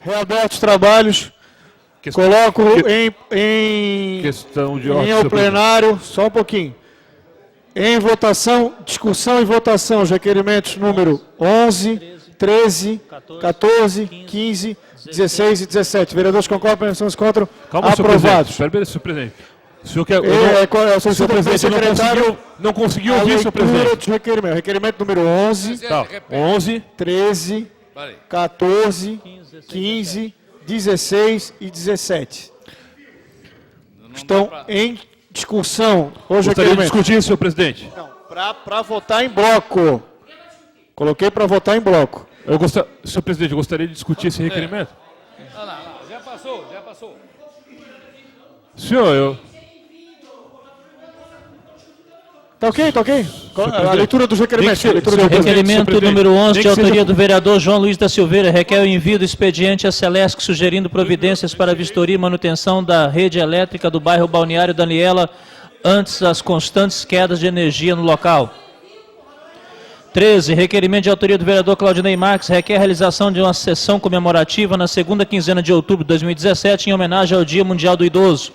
Reaberto os trabalhos. Coloco em questão de ordem ao plenário, só um pouquinho. Em votação, discussão e votação, os requerimentos número 11, 13, 14, 15, 16 e 17. Vereadores concordam, permanecem contra, aprovados. Espera, senhor presidente. O senhor quer... senhor presidente, não conseguiu ouvir, senhor presidente. Requerimento número 11, tá, 11, 13, 14, 15, 16 e 17. Estão em discussão. Gostaria de discutir, senhor presidente. Não, para votar em bloco. Coloquei para votar em bloco. Senhor presidente, eu gostaria de discutir esse requerimento. Não. Já passou. Senhor, Tá ok. A leitura dos requerimentos. Requerimento número 11, de autoria do vereador João Luiz da Silveira, requer o envio do expediente à Celesc, sugerindo providências para vistoria e manutenção da rede elétrica do bairro Balneário Daniela, antes das constantes quedas de energia no local. 13, requerimento de autoria do vereador Claudinei Marques, requer a realização de uma sessão comemorativa na segunda quinzena de outubro de 2017, em homenagem ao Dia Mundial do Idoso.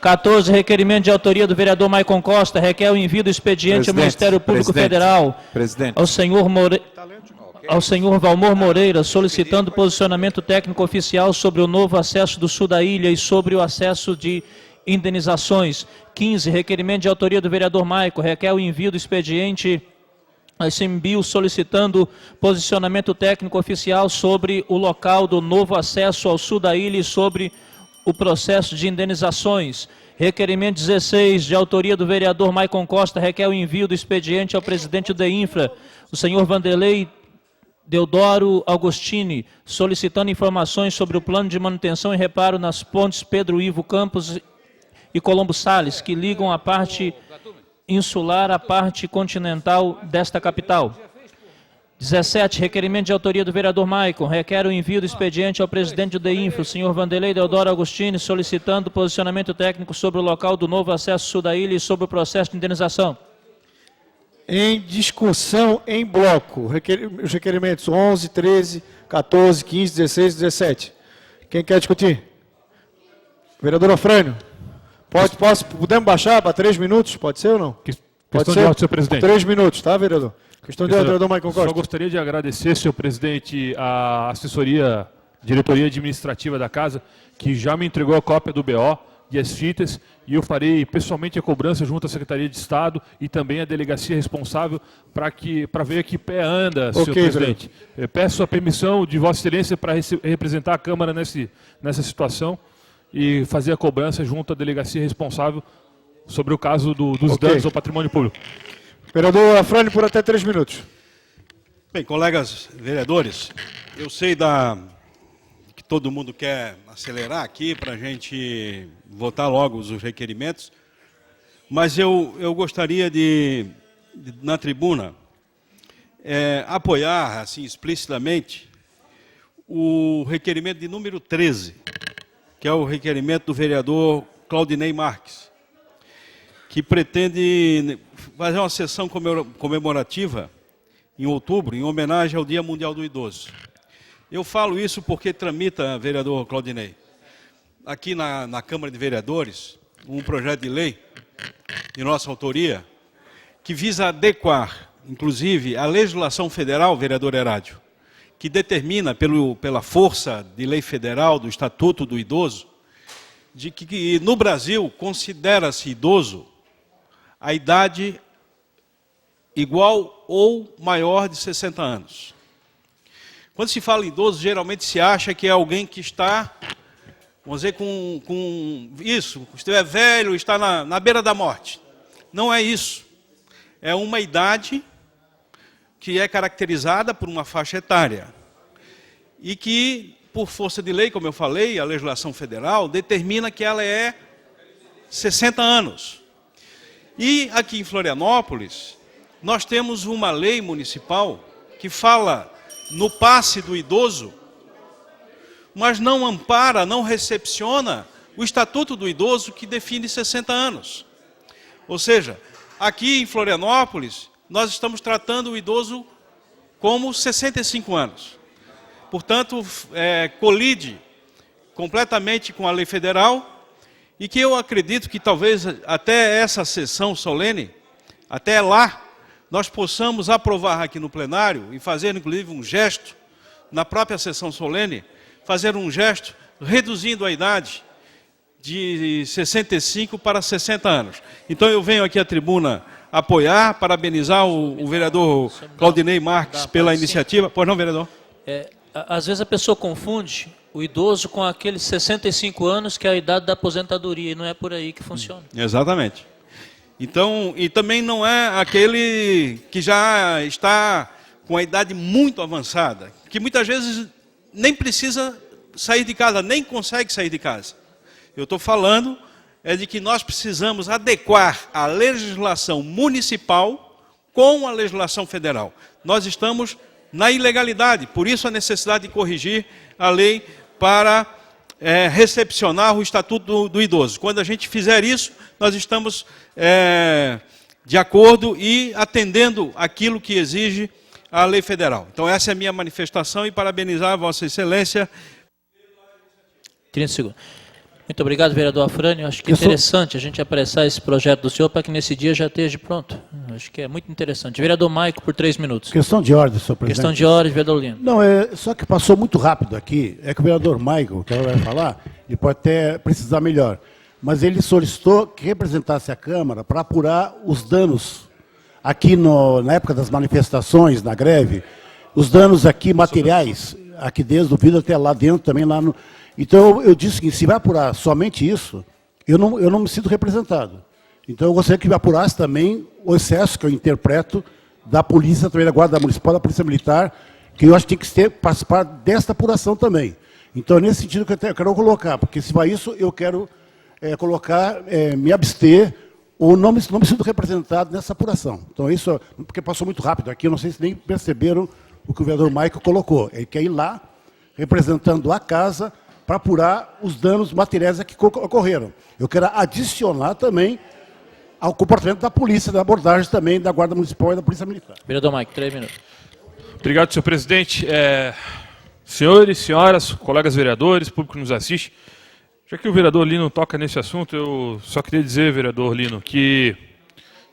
14, requerimento de autoria do vereador Maicon Costa, requer o envio do expediente ao Ministério Público Federal, ao senhor Valmor Moreira, solicitando posicionamento técnico oficial sobre o novo acesso do sul da ilha e sobre o acesso de indenizações. 15, requerimento de autoria do vereador Maicon, requer o envio do expediente a ICMBio, solicitando posicionamento técnico oficial sobre o local do novo acesso ao sul da ilha e sobre o processo de indenizações. Requerimento 16, de autoria do vereador Maicon Costa, requer o envio do expediente ao presidente do DEINFRA, o senhor Vanderlei Deodoro Agostini, solicitando informações sobre o plano de manutenção e reparo nas pontes Pedro Ivo Campos e Colombo Salles, que ligam a parte insular à parte continental desta capital. 17, requerimento de autoria do vereador Maicon, requer o envio do expediente ao presidente do DEINFRA, o senhor Vanderlei Deodoro Agostini, solicitando posicionamento técnico sobre o local do novo acesso sul da ilha e sobre o processo de indenização. Em discussão em bloco, os requerimentos 11, 13, 14, 15, 16 e 17. Quem quer discutir? Vereador Afrânio. Podemos baixar para 3 minutos? Pode ser ou não? Questão de ordem, senhor presidente. 3 minutos, tá, vereador? Questão de ordem, vereador Maicon Costa. Só gostaria de agradecer, senhor presidente, a assessoria, diretoria administrativa da casa, que já me entregou a cópia do BO e as fitas, e eu farei pessoalmente a cobrança junto à Secretaria de Estado e também à delegacia responsável para ver que pé anda, senhor presidente. Peço a permissão de Vossa Excelência para representar a Câmara nessa situação e fazer a cobrança junto à delegacia responsável sobre o caso dos danos ao patrimônio público. Vereador Afrânio, por até 3 minutos. Bem, colegas vereadores, eu sei que todo mundo quer acelerar aqui para a gente votar logo os requerimentos, mas eu gostaria na tribuna, apoiar, assim, explicitamente, o requerimento de número 13, que é o requerimento do vereador Claudinei Marques, que pretende fazer uma sessão comemorativa em outubro, em homenagem ao Dia Mundial do Idoso. Eu falo isso porque tramita, vereador Claudinei, aqui na Câmara de Vereadores, um projeto de lei de nossa autoria, que visa adequar, inclusive, a legislação federal, vereador Herádio, que determina, pela força de lei federal do Estatuto do Idoso, de que no Brasil considera-se idoso a idade igual ou maior de 60 anos. Quando se fala em idoso, geralmente se acha que é alguém que está, vamos dizer, com isso, estiver velho, está na beira da morte. Não é isso. É uma idade que é caracterizada por uma faixa etária e que, por força de lei, como eu falei, a legislação federal determina que ela é 60 anos. E aqui em Florianópolis, nós temos uma lei municipal que fala no passe do idoso, mas não ampara, não recepciona o Estatuto do Idoso, que define 60 anos. Ou seja, aqui em Florianópolis, nós estamos tratando o idoso como 65 anos. portanto, colide completamente com a lei federal e que eu acredito que talvez até essa sessão solene, até lá, nós possamos aprovar aqui no plenário e fazer, inclusive, um gesto, na própria sessão solene, fazer um gesto reduzindo a idade de 65 para 60 anos. Então eu venho aqui à tribuna apoiar, parabenizar o vereador Claudinei Marques pela iniciativa. Pois não, vereador? Às vezes a pessoa confunde o idoso com aqueles 65 anos que é a idade da aposentadoria, e não é por aí que funciona. Exatamente. Então, e também não é aquele que já está com a idade muito avançada, que muitas vezes nem precisa sair de casa, nem consegue sair de casa. Eu estou falando de que nós precisamos adequar a legislação municipal com a legislação federal. Nós estamos na ilegalidade, por isso a necessidade de corrigir a lei para recepcionar o Estatuto do Idoso. Quando a gente fizer isso, nós estamos de acordo e atendendo aquilo que exige a lei federal. Então essa é a minha manifestação e parabenizar a Vossa Excelência. 30 segundos. Muito obrigado, vereador Afrânio. Acho que é interessante a gente apressar esse projeto do senhor para que nesse dia já esteja pronto. Acho que é muito interessante. Vereador Maico, por 3 minutos. Questão de ordem, senhor presidente. Questão de ordem, vereador Lino. Não, só que passou muito rápido aqui. É que o vereador Maico, que ela vai falar, ele pode até precisar melhor. Mas ele solicitou que representasse a Câmara para apurar os danos aqui na época das manifestações, na greve, os danos aqui materiais, aqui desde o vidro até lá dentro, também lá no... Então, eu disse que se vai apurar somente isso, eu não me sinto representado. Então, eu gostaria que apurasse também o excesso que eu interpreto da polícia, também da Guarda Municipal, da Polícia Militar, que eu acho que tem que participar desta apuração também. Então, é nesse sentido que eu quero colocar, porque se vai isso, eu quero colocar, me abster, ou não me sinto representado nessa apuração. Então, isso, porque passou muito rápido aqui, eu não sei se nem perceberam o que o vereador Maico colocou. Ele quer ir lá, representando a casa, para apurar os danos materiais que ocorreram. Eu quero adicionar também ao comportamento da polícia, da abordagem também da Guarda Municipal e da Polícia Militar. Vereador Maico, 3 minutos. Obrigado, senhor presidente. Senhores, senhoras, colegas vereadores, público que nos assiste, já que o vereador Lino toca nesse assunto, eu só queria dizer, vereador Lino, que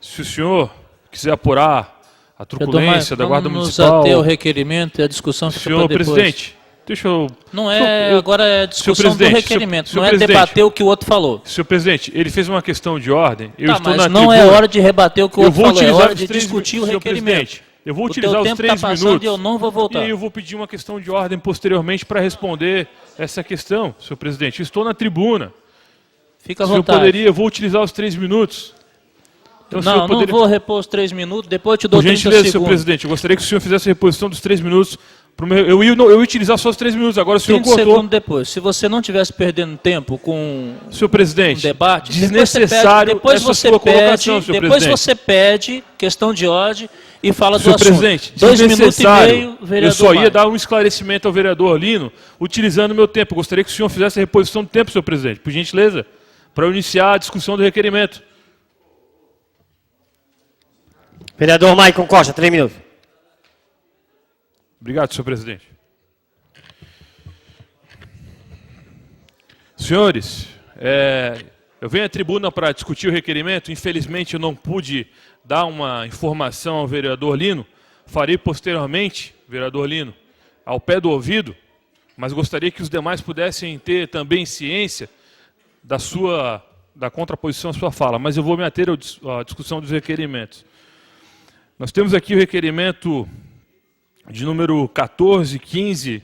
se o senhor quiser apurar a truculência da Guarda Municipal... Vamos até o requerimento e a discussão fica para depois. Senhor presidente, deixa eu... Não é, agora é discussão do requerimento, não é debater o que o outro falou. Senhor presidente, ele fez uma questão de ordem, eu estou mas na não tribuna, é hora de rebater o que o outro falou, é hora de três, discutir o senhor requerimento. Presidente, eu vou utilizar os 3 minutos e eu não vou voltar. E aí eu vou pedir uma questão de ordem posteriormente para responder essa questão, senhor presidente. Eu estou na tribuna. Fica à vontade. Eu vou utilizar os 3 minutos. Então, não vou repor os 3 minutos, depois eu te dou 30 segundos. Senhor presidente, eu gostaria que o senhor fizesse a reposição dos 3 minutos. Eu ia utilizar só os 3 minutos, agora o senhor cortou. 30 segundos depois. Se você não estivesse perdendo tempo com senhor presidente, um debate, desnecessário depois você pede questão de ordem e fala do assunto. Senhor presidente, 2 minutos e meio, vereador eu só ia Maio. dar um esclarecimento ao vereador Lino, utilizando o meu tempo. Eu gostaria que o senhor fizesse a reposição do tempo, senhor presidente, por gentileza, para eu iniciar a discussão do requerimento. Vereador Maicon Costa, 3 minutos. Obrigado, senhor presidente. Senhores, eu venho à tribuna para discutir o requerimento. Infelizmente, eu não pude dar uma informação ao vereador Lino. Farei posteriormente, vereador Lino, ao pé do ouvido, mas gostaria que os demais pudessem ter também ciência da contraposição à sua fala. Mas eu vou me ater à discussão dos requerimentos. Nós temos aqui o requerimento de número 14, 15,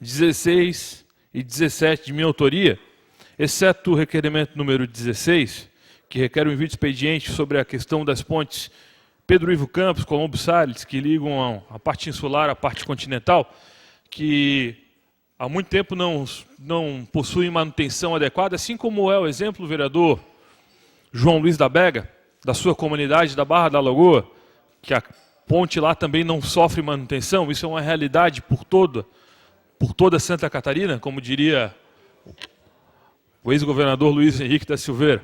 16 e 17 de minha autoria, exceto o requerimento número 16, que requer um envio de expediente sobre a questão das pontes Pedro Ivo Campos, Colombo Salles, que ligam a parte insular à parte continental, que há muito tempo não possuem manutenção adequada, assim como é o exemplo do vereador João Luiz da Bega, da sua comunidade da Barra da Lagoa, que a ponte lá também não sofre manutenção. Isso é uma realidade por toda Santa Catarina, como diria o ex-governador Luiz Henrique da Silveira.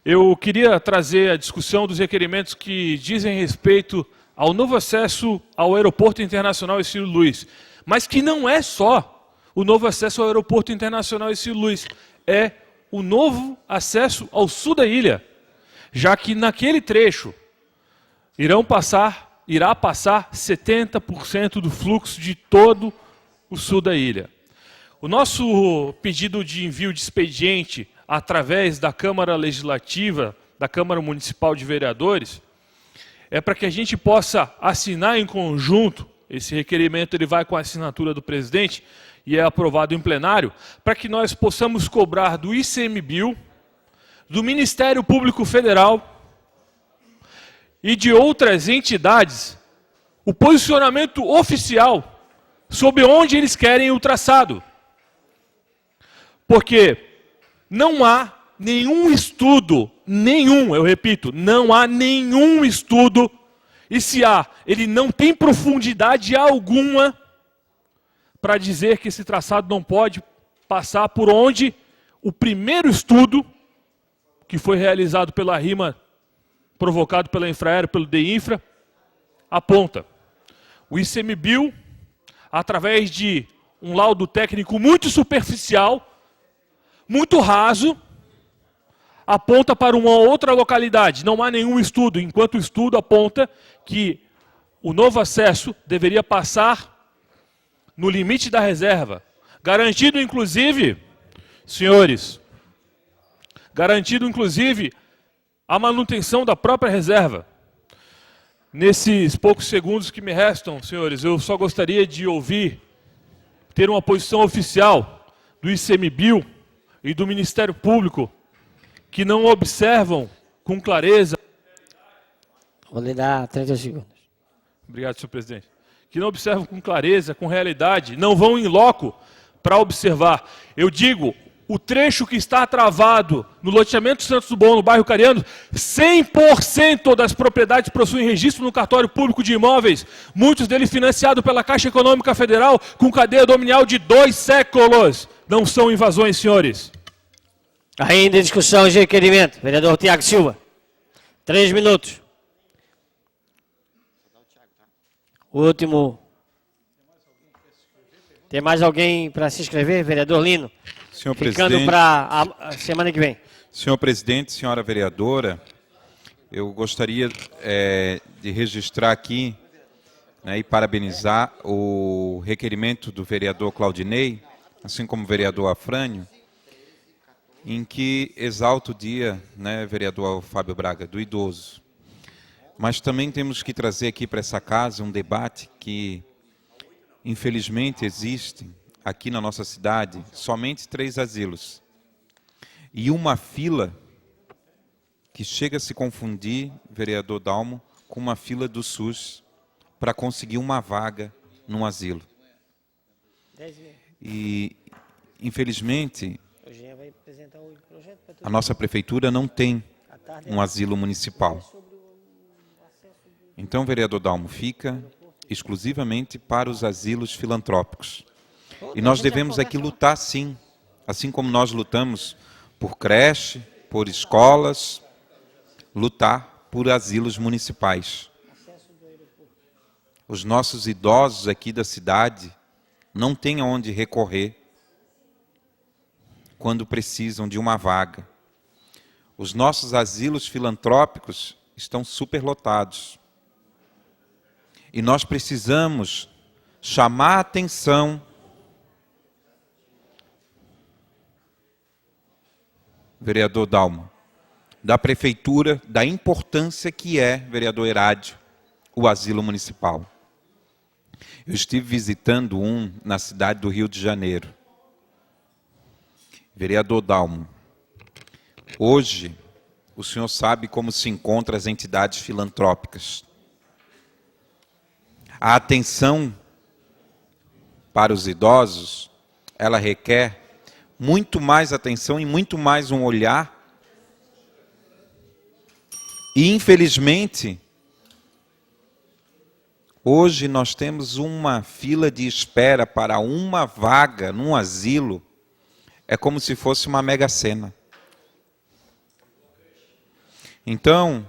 Eu queria trazer a discussão dos requerimentos que dizem respeito ao novo acesso ao Aeroporto Internacional Hercílio Luz. mas que não é só o novo acesso ao Aeroporto Internacional Ercílio Luz, é o novo acesso ao sul da ilha, já que naquele trecho irá passar 70% do fluxo de todo o sul da ilha. O nosso pedido de envio de expediente através da Câmara Legislativa, da Câmara Municipal de Vereadores, é para que a gente possa assinar em conjunto, esse requerimento ele vai com a assinatura do presidente e é aprovado em plenário, para que nós possamos cobrar do ICMBio, do Ministério Público Federal e de outras entidades o posicionamento oficial sobre onde eles querem o traçado. Porque não há nenhum estudo, eu repito, não há nenhum estudo, e se há, ele não tem profundidade alguma para dizer que esse traçado não pode passar por onde o primeiro estudo, que foi realizado pela RIMA, provocado pela Infraero, pelo DEINFRA, aponta. O ICMBio, através de um laudo técnico muito superficial, muito raso, aponta para uma outra localidade. Não há nenhum estudo, enquanto o estudo aponta que o novo acesso deveria passar no limite da reserva, garantido inclusive, senhores, garantido inclusive a manutenção da própria reserva. Nesses poucos segundos que me restam, senhores, eu só gostaria de ouvir, ter uma posição oficial do ICMBio e do Ministério Público, que não observam com clareza... Vou lhe dar 30 segundos. Obrigado, senhor presidente. Que não observam com clareza, com realidade, não vão em loco para observar. Eu digo, o trecho que está travado no loteamento Santos do Bom, no bairro Cariano, 100% das propriedades possuem registro no cartório público de imóveis, muitos deles financiados pela Caixa Econômica Federal, com cadeia dominial de 2 séculos. Não são invasões, senhores. Ainda em discussão de requerimento. Vereador Tiago Silva. 3 minutos. O último. Tem mais alguém para se inscrever? Vereador Lino. Senhor Ficando presidente, para a semana que vem. senhor presidente, senhora vereadora, eu gostaria de registrar aqui, né, e parabenizar o requerimento do vereador Claudinei, assim como o vereador Afrânio, em que exalta o dia, né, vereador Fábio Braga, do idoso. Mas também temos que trazer aqui para essa casa um debate que, infelizmente, existe aqui na nossa cidade somente 3 asilos. E uma fila que chega a se confundir, vereador Dalmo, com uma fila do SUS para conseguir uma vaga num asilo. E, infelizmente, a nossa prefeitura não tem um asilo municipal. Então, vereador Dalmo, fica exclusivamente para os asilos filantrópicos. E nós devemos aqui lutar, sim, assim como nós lutamos por creche, por escolas, lutar por asilos municipais. Os nossos idosos aqui da cidade não têm aonde recorrer quando precisam de uma vaga. Os nossos asilos filantrópicos estão superlotados. E nós precisamos chamar a atenção vereador Dalmo, da prefeitura, da importância que é, vereador Herádio, o asilo municipal. Eu estive visitando um na cidade do Rio de Janeiro. Vereador Dalmo, hoje o senhor sabe como se encontram as entidades filantrópicas. A atenção para os idosos, ela requer muito mais atenção e muito mais um olhar. E, infelizmente, hoje nós temos uma fila de espera para uma vaga num asilo. É como se fosse uma mega-sena. Então,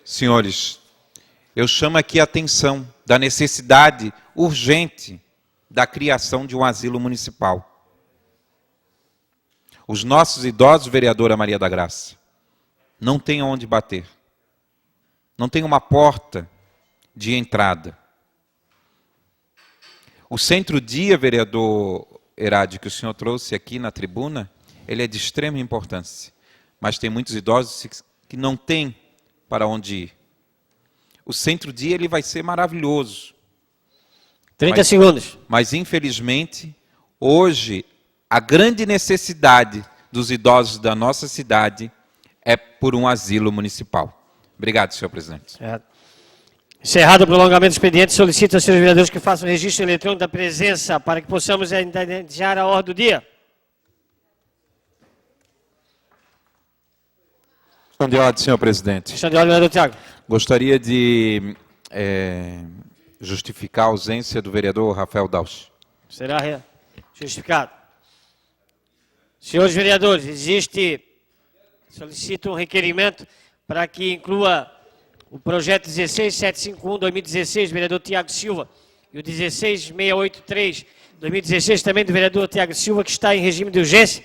senhores, eu chamo aqui a atenção da necessidade urgente da criação de um asilo municipal. Os nossos idosos, vereadora Maria da Graça, não têm onde bater. Não tem uma porta de entrada. O centro-dia, vereador Herade, que o senhor trouxe aqui na tribuna, ele é de extrema importância. Mas tem muitos idosos que não têm para onde ir. O centro-dia ele vai ser maravilhoso. 30 segundos. Mas, infelizmente, hoje, a grande necessidade dos idosos da nossa cidade é por um asilo municipal. Obrigado, senhor presidente. Encerrado o prolongamento do expediente, solicito aos senhores vereadores que façam registro eletrônico da presença para que possamos iniciar a ordem do dia. Questão de ordem, senhor presidente. Questão de ordem, vereador Tiago. Gostaria de justificar a ausência do vereador Rafael Dausch. Será justificado. Senhores vereadores, solicito um requerimento para que inclua o projeto 16751-2016, do vereador Tiago Silva, e o 16683-2016, também do vereador Tiago Silva, que está em regime de urgência,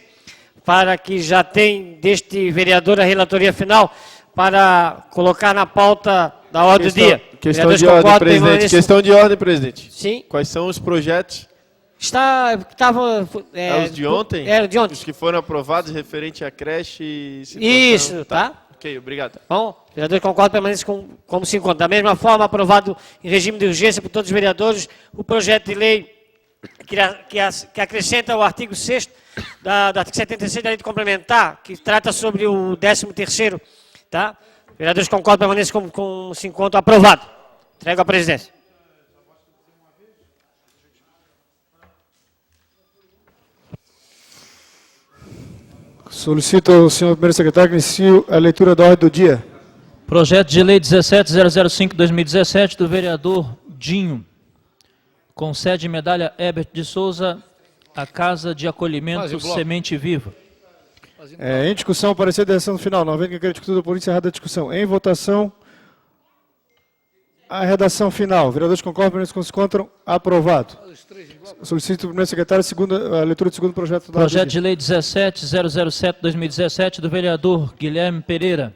para que já tem deste vereador a relatoria final, para colocar na pauta da ordem do dia. Questão de ordem, presidente. Questão de ordem, presidente. Sim. Quais são os projetos? Estava... os de ontem? Era de ontem. Os que foram aprovados referente à creche e situação. Isso, tá? Ok, obrigado. Bom, o vereador concorda, permanece como se encontra. Da mesma forma, aprovado em regime de urgência por todos os vereadores, o projeto de lei que acrescenta o artigo 6º do artigo 76 da lei de complementar, que trata sobre o 13º, tá? Vereadores concordam, permanece como se encontra, aprovado. Entrego à presidência. Solicito ao senhor primeiro secretário que inicie a leitura da ordem do dia. Projeto de lei 17005/2017 do vereador Dinho. Concede medalha Herbert de Souza à Casa de Acolhimento Semente Viva. Em discussão, parecer da redação final. Não havendo que queira discutir, por encerrada a discussão. Em votação, a redação final. Vereadores concordam, se encontram, aprovado. Solicito ao primeiro secretário a leitura do segundo projeto da ordem do dia. Projeto de lei 17007/2017 do vereador Guilherme Pereira.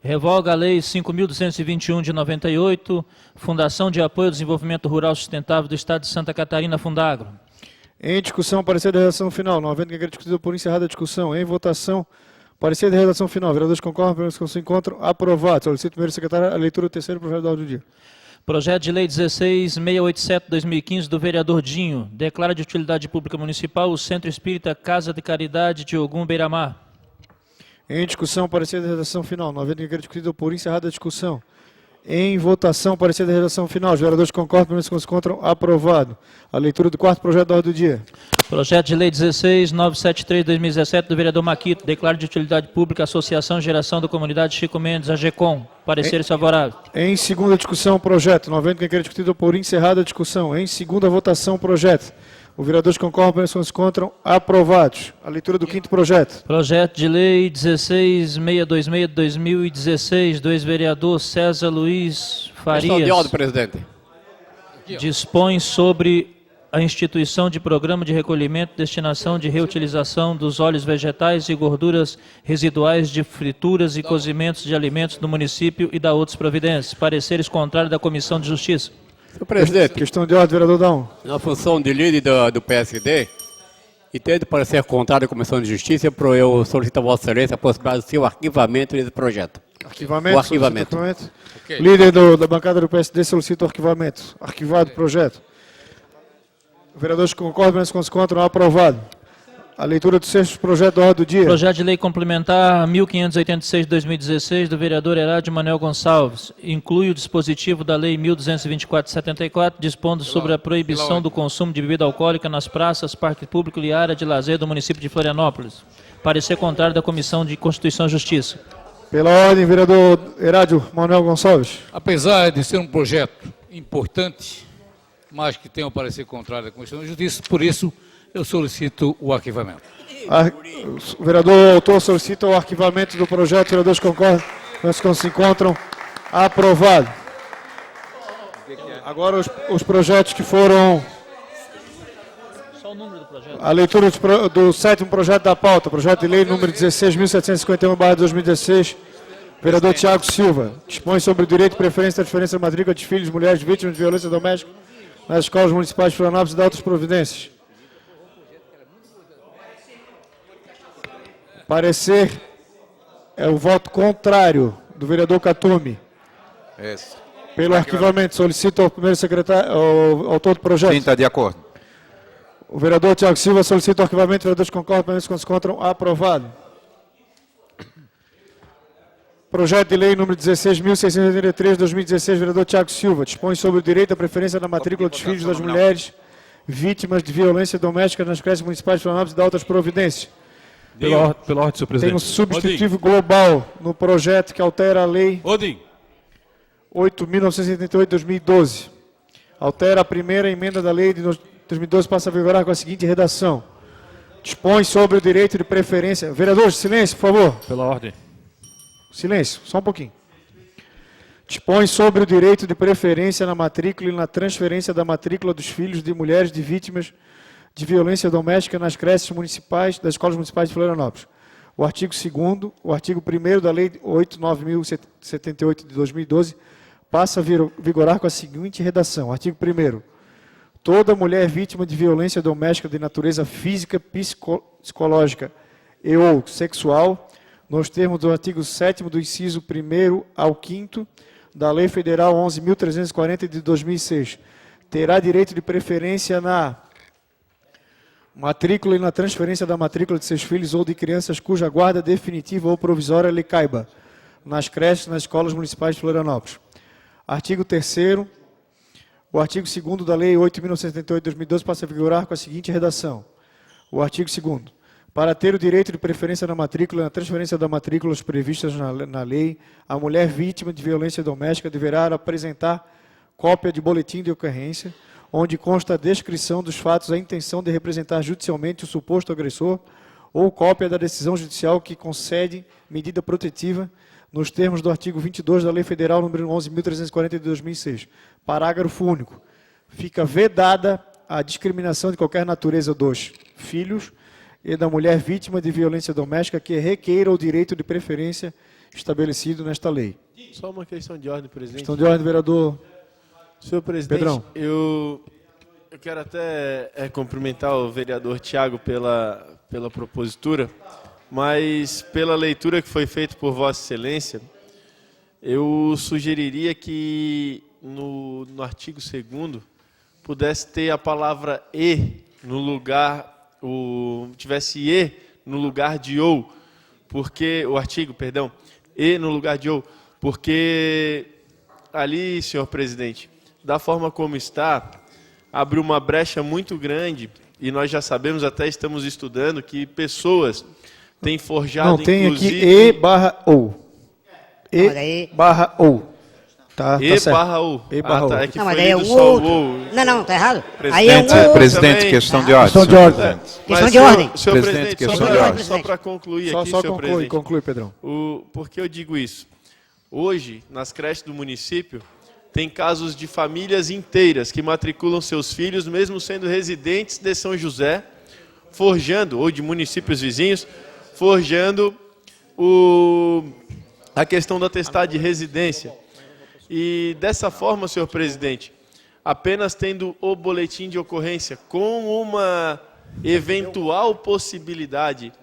Revoga a lei 5.221 de 98, Fundação de Apoio ao Desenvolvimento Rural Sustentável do Estado de Santa Catarina, Fundagro. Em discussão, parecer da redação final. Não havendo que queira discutir, por encerrada a discussão. Em votação, parecer da redação final. Vereadores concordam, se encontram, aprovado. Solicito ao primeiro secretário a leitura do terceiro projeto da ordem do dia. Projeto de lei 16687/2015 do vereador Dinho. Declara de utilidade pública municipal o Centro Espírita Casa de Caridade de Ogum Beira-Mar. Em discussão, parecer da redação final. Não havendo que queira discutir, por encerrada a discussão. Em votação, parecer da redação final. Os vereadores concordam, se encontram, aprovado. A leitura do quarto projeto da ordem do dia. Projeto de lei 16973/2017 do vereador Maquito. Declara de utilidade pública a Associação Geração da Comunidade Chico Mendes, a GECOM. Pareceres favoráveis. Em segunda discussão, projeto. Não havendo quem queira discutir, por encerrada a discussão. Em segunda votação, projeto. Os vereadores concordam, se encontram, aprovados. A leitura do quinto projeto. Projeto de lei 16626/2016 do ex-vereador César Luiz Farias. Questão de ordem, presidente. Dispõe sobre a instituição de programa de recolhimento, destinação de reutilização dos óleos vegetais e gorduras residuais de frituras e cozimentos de alimentos do município e da outras providências. Pareceres contrários da Comissão de Justiça. Senhor presidente, Questão de ordem, vereador Dão. na função de líder do PSD, e tendo parecer contrário à Comissão de Justiça, eu solicito a Vossa Excelência a possibilidade do seu arquivamento desse projeto. Arquivamento. O arquivamento. Okay. Líder da bancada do PSD solicita o arquivamento. Arquivado o projeto. Vereadores concordam, se encontram, aprovado. A leitura do sexto projeto da ordem do dia. Projeto de lei complementar 1586/2016 do vereador Herade Manuel Gonçalves. Inclui o dispositivo da lei 1224/74, dispondo sobre a proibição do consumo de bebida alcoólica nas praças, parque público e área de lazer do município de Florianópolis. Parecer contrário da Comissão de Constituição e Justiça. Pela ordem, vereador Herádio Manuel Gonçalves. Apesar de ser um projeto importante, mas que tem um parecer contrário da Comissão de Justiça, por isso eu solicito o arquivamento. O vereador autor solicita o arquivamento do projeto. Vereadores concordam, se encontram, aprovado. Agora os projetos que foram Qual o número do projeto? A leitura do sétimo projeto da pauta, projeto de lei número 16.751/2016, vereador Tiago Silva, dispõe sobre o direito de preferência e transferência de matrícula de filhos, mulheres vítimas de violência doméstica nas escolas municipais de Florianópolis e de outras providências. Parecer é o voto contrário do vereador Catume. Isso. Pelo arquivamento, solicito ao primeiro secretário, ao autor do projeto. Sim, está de acordo. O vereador Tiago Silva solicita o arquivamento. Vereadores concordam, permanecem quando se encontram. Aprovado. Projeto de lei número 16.683, 2016, vereador Tiago Silva, dispõe sobre o direito à preferência da matrícula dos filhos das mulheres vítimas de violência doméstica nas creches municipais de Florianópolis e de outras providências. Pela ordem, senhor presidente. Tem um substitutivo global no projeto que altera a lei 8.978 de 2012. Altera a primeira emenda da lei de 2012, passa a vigorar com a seguinte redação. Dispõe sobre o direito de preferência... Vereadores, silêncio, por favor. Pela ordem. Silêncio, só um pouquinho. Dispõe sobre o direito de preferência na matrícula e na transferência da matrícula dos filhos de mulheres de vítimas de violência doméstica nas creches municipais, das escolas municipais de Florianópolis. O artigo 2º, o artigo 1º da Lei 8.9.078 de 2012 passa a vigorar com a seguinte redação. Artigo 1º. Toda mulher vítima de violência doméstica de natureza física, psicológica e ou sexual, nos termos do artigo 7º do inciso 1º ao 5º da Lei Federal 11.340 de 2006, terá direito de preferência na matrícula e na transferência da matrícula de seus filhos ou de crianças cuja guarda definitiva ou provisória lhe caiba, nas creches, nas escolas municipais de Florianópolis. Artigo 3º. O artigo 2º da Lei 8.978 de 2012 passa a vigorar com a seguinte redação. O artigo 2º. Para ter o direito de preferência na matrícula e na transferência da matrícula previstas na lei, a mulher vítima de violência doméstica deverá apresentar cópia de boletim de ocorrência, onde consta a descrição dos fatos, a intenção de representar judicialmente o suposto agressor, ou cópia da decisão judicial que concede medida protetiva, nos termos do artigo 22 da Lei Federal número 11.340 de 2006. Parágrafo único. Fica vedada a discriminação de qualquer natureza dos filhos e da mulher vítima de violência doméstica que requeira o direito de preferência estabelecido nesta lei. Só uma questão de ordem, presidente. Questão de ordem, vereador. Senhor presidente, Pedrão. Eu quero até cumprimentar o vereador Tiago pela propositura, mas pela leitura que foi feita por Vossa Excelência, eu sugeriria que no artigo 2º pudesse ter a palavra "e" no lugar, tivesse "e" no lugar de "ou", porque o artigo, perdão, "e" no lugar de "ou", porque ali, senhor presidente, da forma como está, abre uma brecha muito grande, e nós já sabemos, até estamos estudando, que pessoas têm forjado, Não, tem inclusive... aqui E/ou. E/ou. Tá, E tá certo. barra ou. E/ou. Tá, é que Não, mas foi daí é lido o só outro. ou. Não, tá errado. Aí é Presidente, um presidente, também. questão de ordem. Questão de senhor ordem. presidente. Questão Mas, de ordem. Senhor Presidente, presidente, questão de ordem. só para concluir Só aqui, senhor conclui, presidente. conclui, Pedrão. Por que eu digo isso? Hoje, nas creches do município, tem casos de famílias inteiras que matriculam seus filhos, mesmo sendo residentes de São José, forjando, ou de municípios vizinhos, forjando a questão do atestado de residência. E dessa forma, senhor presidente, apenas tendo o boletim de ocorrência com uma eventual possibilidade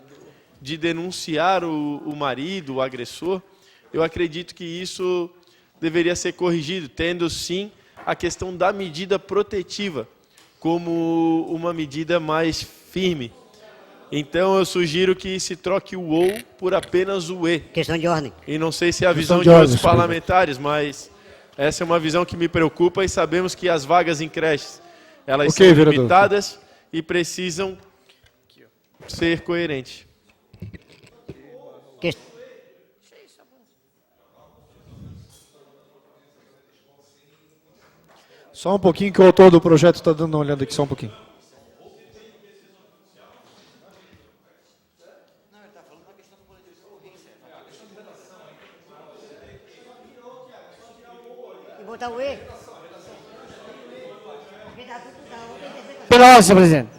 de denunciar o marido, o agressor, eu acredito que isso deveria ser corrigido, tendo sim a questão da medida protetiva como uma medida mais firme. Então eu sugiro que se troque o "ou" por apenas o "e". Questão de ordem. E não sei se é a Questão visão de de ordem, outros senhor parlamentares, mas essa é uma visão que me preocupa e sabemos que as vagas em creches, elas Ok, são vereador. limitadas e precisam ser coerentes. Que- Só um pouquinho que o autor do projeto está dando uma olhada aqui, só um pouquinho. E botar o E. Pela ordem, senhor presidente.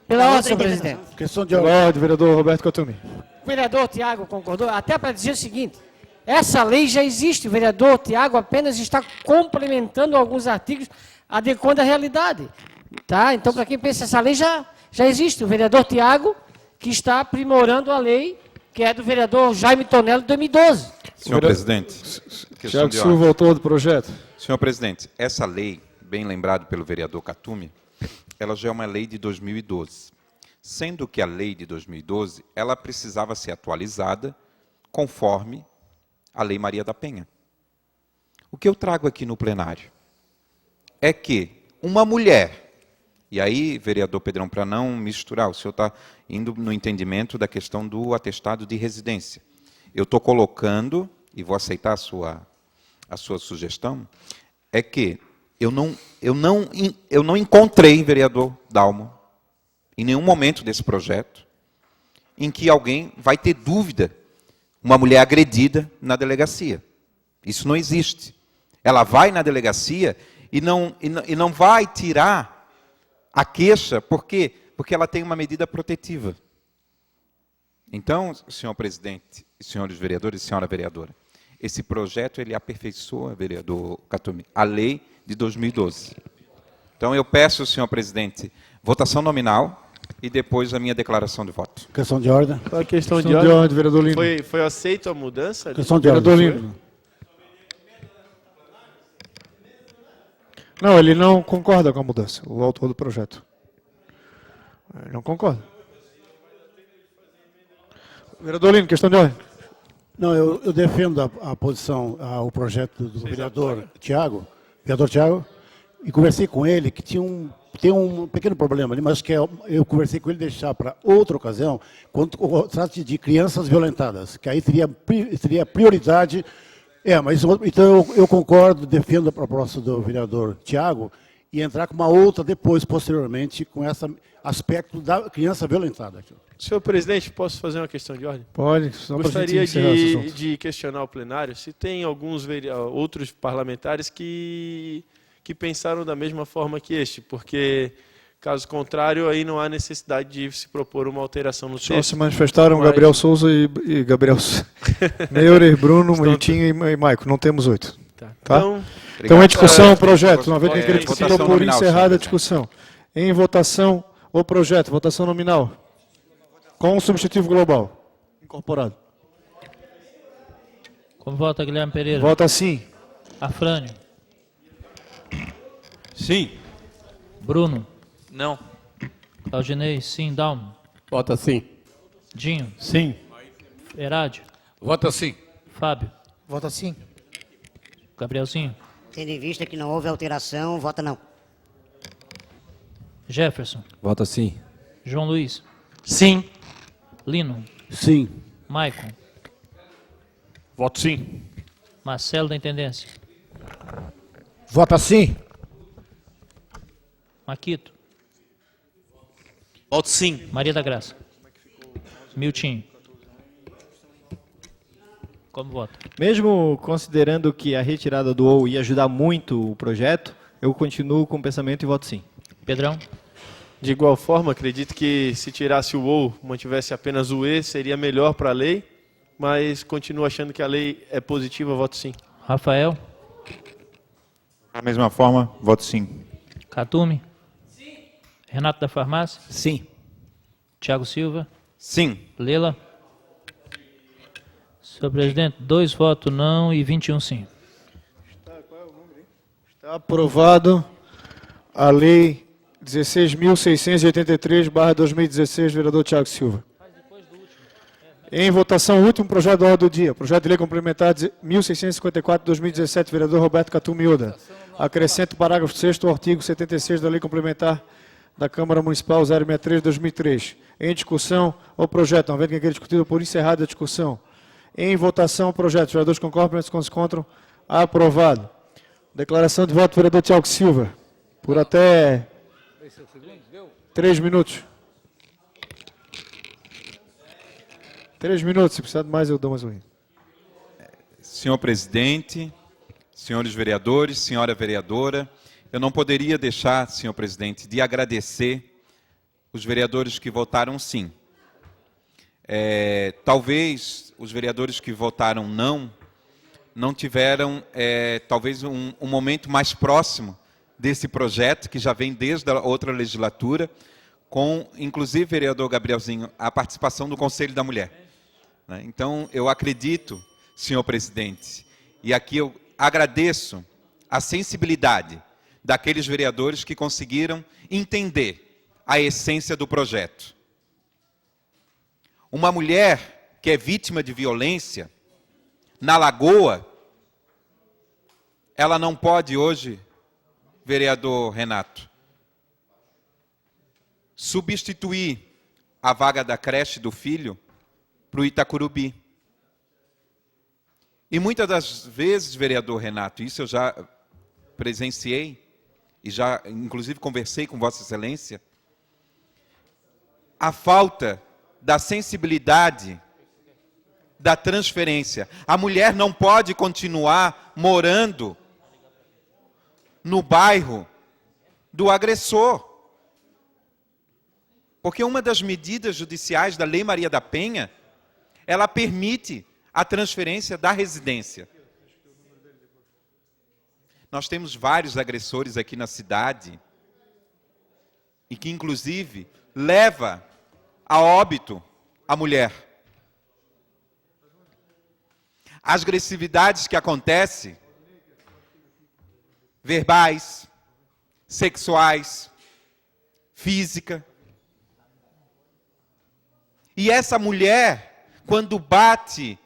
Pela outra ordem, senhor intervenção. presidente. Questão de Pela ordem. ordem, vereador Roberto Catumi. O vereador Tiago concordou, até para dizer o seguinte, essa lei já existe, o vereador Tiago apenas está complementando alguns artigos adequando à realidade. Tá? Então, para quem pensa, essa lei já existe. O vereador Tiago, que está aprimorando a lei, que é do vereador Jaime Tonello, de 2012. Senhor presidente, questão Tiago de Silva, ordem. autor do projeto. Senhor presidente, essa lei, bem lembrado pelo vereador Catumi, ela já é uma lei de 2012. Sendo que a lei de 2012, ela precisava ser atualizada conforme a Lei Maria da Penha. O que eu trago aqui no plenário é que uma mulher, e aí, vereador Pedrão, para não misturar, o senhor está indo no entendimento da questão do atestado de residência. Eu estou colocando, e vou aceitar a sua sugestão, é que eu não encontrei, vereador Dalmo, em nenhum momento desse projeto, em que alguém vai ter dúvida, uma mulher agredida na delegacia. Isso não existe. Ela vai na delegacia e não vai tirar a queixa, por quê? Porque ela tem uma medida protetiva. Então, senhor presidente, senhores vereadores e senhora vereadora, esse projeto ele aperfeiçoa, vereador Catumi, a lei de 2012. Então, eu peço, senhor presidente, votação nominal e depois a minha declaração de voto. Questão de ordem. A questão Questão de ordem, vereador Lino. Foi aceito a mudança? Questão de Vereador ordem. Lino. Não, ele não concorda com a mudança, o autor do projeto. Ele não concorda. Vereador Lino, questão de ordem. Não, eu defendo a posição, o projeto do vereador Tiago, e conversei com ele que tem um pequeno problema ali, mas que eu conversei com ele deixar para outra ocasião, quando trata de crianças violentadas, que aí teria prioridade. Mas então eu concordo, defendo a proposta do vereador Tiago e entrar com uma outra depois, posteriormente, com esse aspecto da criança violentada. Senhor presidente, posso fazer uma questão de ordem? Pode, só para a gente Gostaria encerrar esse assunto. de questionar o plenário se tem alguns outros parlamentares que pensaram da mesma forma que este, porque, caso contrário, aí não há necessidade de se propor uma alteração no Só texto. se manifestaram Mas- Gabriel Souza e Gabriel Neurer, Bruno, Monitinho e Maico. Não temos 8. Tá. Tá? Obrigado. Então, em discussão, o projeto. Uma vez que aquele votação decidiu por nominal, encerrada senhor a discussão. Em votação, o projeto. Votação nominal. Com o substitutivo global. Incorporado. Como vota Guilherme Pereira? Vota sim. Afrânio. Sim. Bruno. Não. Claudinei, sim. Dalmo. Vota sim. Dinho. Sim. Herádio. Vota sim. Fábio. Vota sim. Gabrielzinho. Tendo em vista que não houve alteração, vota não. Jefferson. Vota sim. João Luiz. Sim. Lino. Sim. Maicon. Voto sim. Marcelo da Intendência. Vota sim. Maquito. Voto sim. Maria da Graça. Miltinho. Como vota? Mesmo considerando que a retirada do OU ia ajudar muito o projeto, eu continuo com o pensamento e voto sim. Pedrão. De igual forma, acredito que se tirasse o OU, mantivesse apenas o E, seria melhor para a lei, mas continuo achando que a lei é positiva, voto sim. Rafael. Da mesma forma, voto sim. Catumi. Sim. Renato da Farmácia. Sim. Tiago Silva. Sim. Lela. Senhor presidente, 2 votos não e 21 sim. Está aprovado a lei 16.683/2016, vereador Tiago Silva. Em votação, o último projeto da ordem do dia. Projeto de lei complementar 1654/2017, vereador Roberto Catumi Miúda. Acrescenta o parágrafo 6º ao artigo 76 da lei complementar da Câmara Municipal 063/2003. Em discussão, o projeto, uma vez que é discutido por encerrada a discussão. Em votação, o projeto. Os vereadores concordam, se encontram. Aprovado. Declaração de voto do vereador Tiago Silva. Por até 3 minutos. 3 minutos. Se precisar de mais, eu dou mais um. Senhor presidente, senhores vereadores, senhora vereadora, eu não poderia deixar, senhor presidente, de agradecer os vereadores que votaram sim. Talvez os vereadores que votaram não tiveram, talvez, um momento mais próximo desse projeto, que já vem desde a outra legislatura, com, inclusive, vereador Gabrielzinho, a participação do Conselho da Mulher. Né? Então, eu acredito, senhor presidente, e aqui eu agradeço a sensibilidade daqueles vereadores que conseguiram entender a essência do projeto. Uma mulher que é vítima de violência, na Lagoa, ela não pode hoje, vereador Renato, substituir a vaga da creche do filho para o Itacurubi. E muitas das vezes, vereador Renato, isso eu já presenciei, e já, inclusive, conversei com Vossa Excelência, a falta da sensibilidade da transferência. A mulher não pode continuar morando no bairro do agressor. Porque uma das medidas judiciais da Lei Maria da Penha, ela permite a transferência da residência. Nós temos vários agressores aqui na cidade, e que, inclusive, leva a óbito a mulher. As agressividades que acontecem, verbais, sexuais, física. E essa mulher, quando bate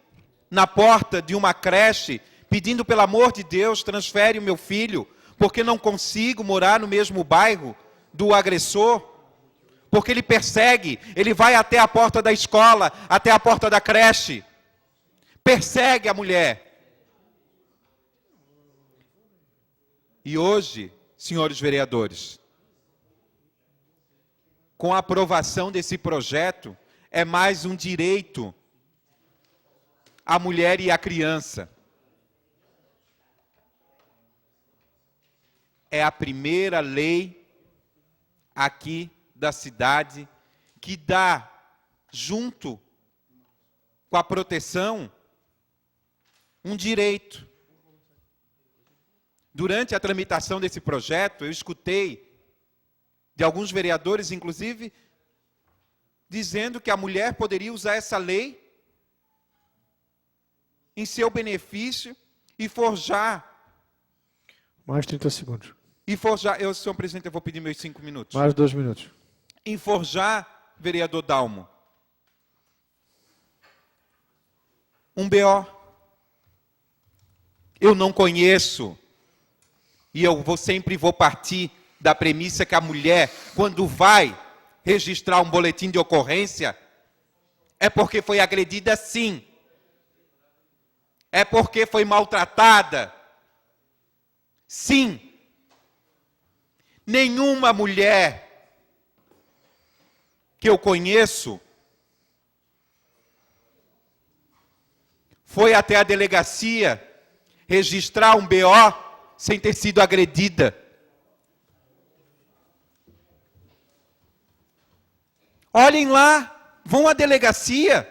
na porta de uma creche, pedindo, pelo amor de Deus, transfere o meu filho, porque não consigo morar no mesmo bairro do agressor, porque ele persegue, ele vai até a porta da escola, até a porta da creche, persegue a mulher. E hoje, senhores vereadores, com a aprovação desse projeto, é mais um direito à mulher e à criança. É a primeira lei aqui da cidade que dá, junto com a proteção, um direito. Durante a tramitação desse projeto, eu escutei de alguns vereadores, inclusive, dizendo que a mulher poderia usar essa lei em seu benefício e forjar. Mais 30 segundos. E forjar, senhor presidente, eu vou pedir meus 5 minutos. Mais 2 minutos. Em forjar, vereador Dalmo, um BO. Eu não conheço, e eu sempre vou partir da premissa que a mulher, quando vai registrar um boletim de ocorrência, é porque foi agredida sim. É porque foi maltratada. Sim. Nenhuma mulher que eu conheço foi até a delegacia registrar um BO sem ter sido agredida. Olhem lá, vão à delegacia.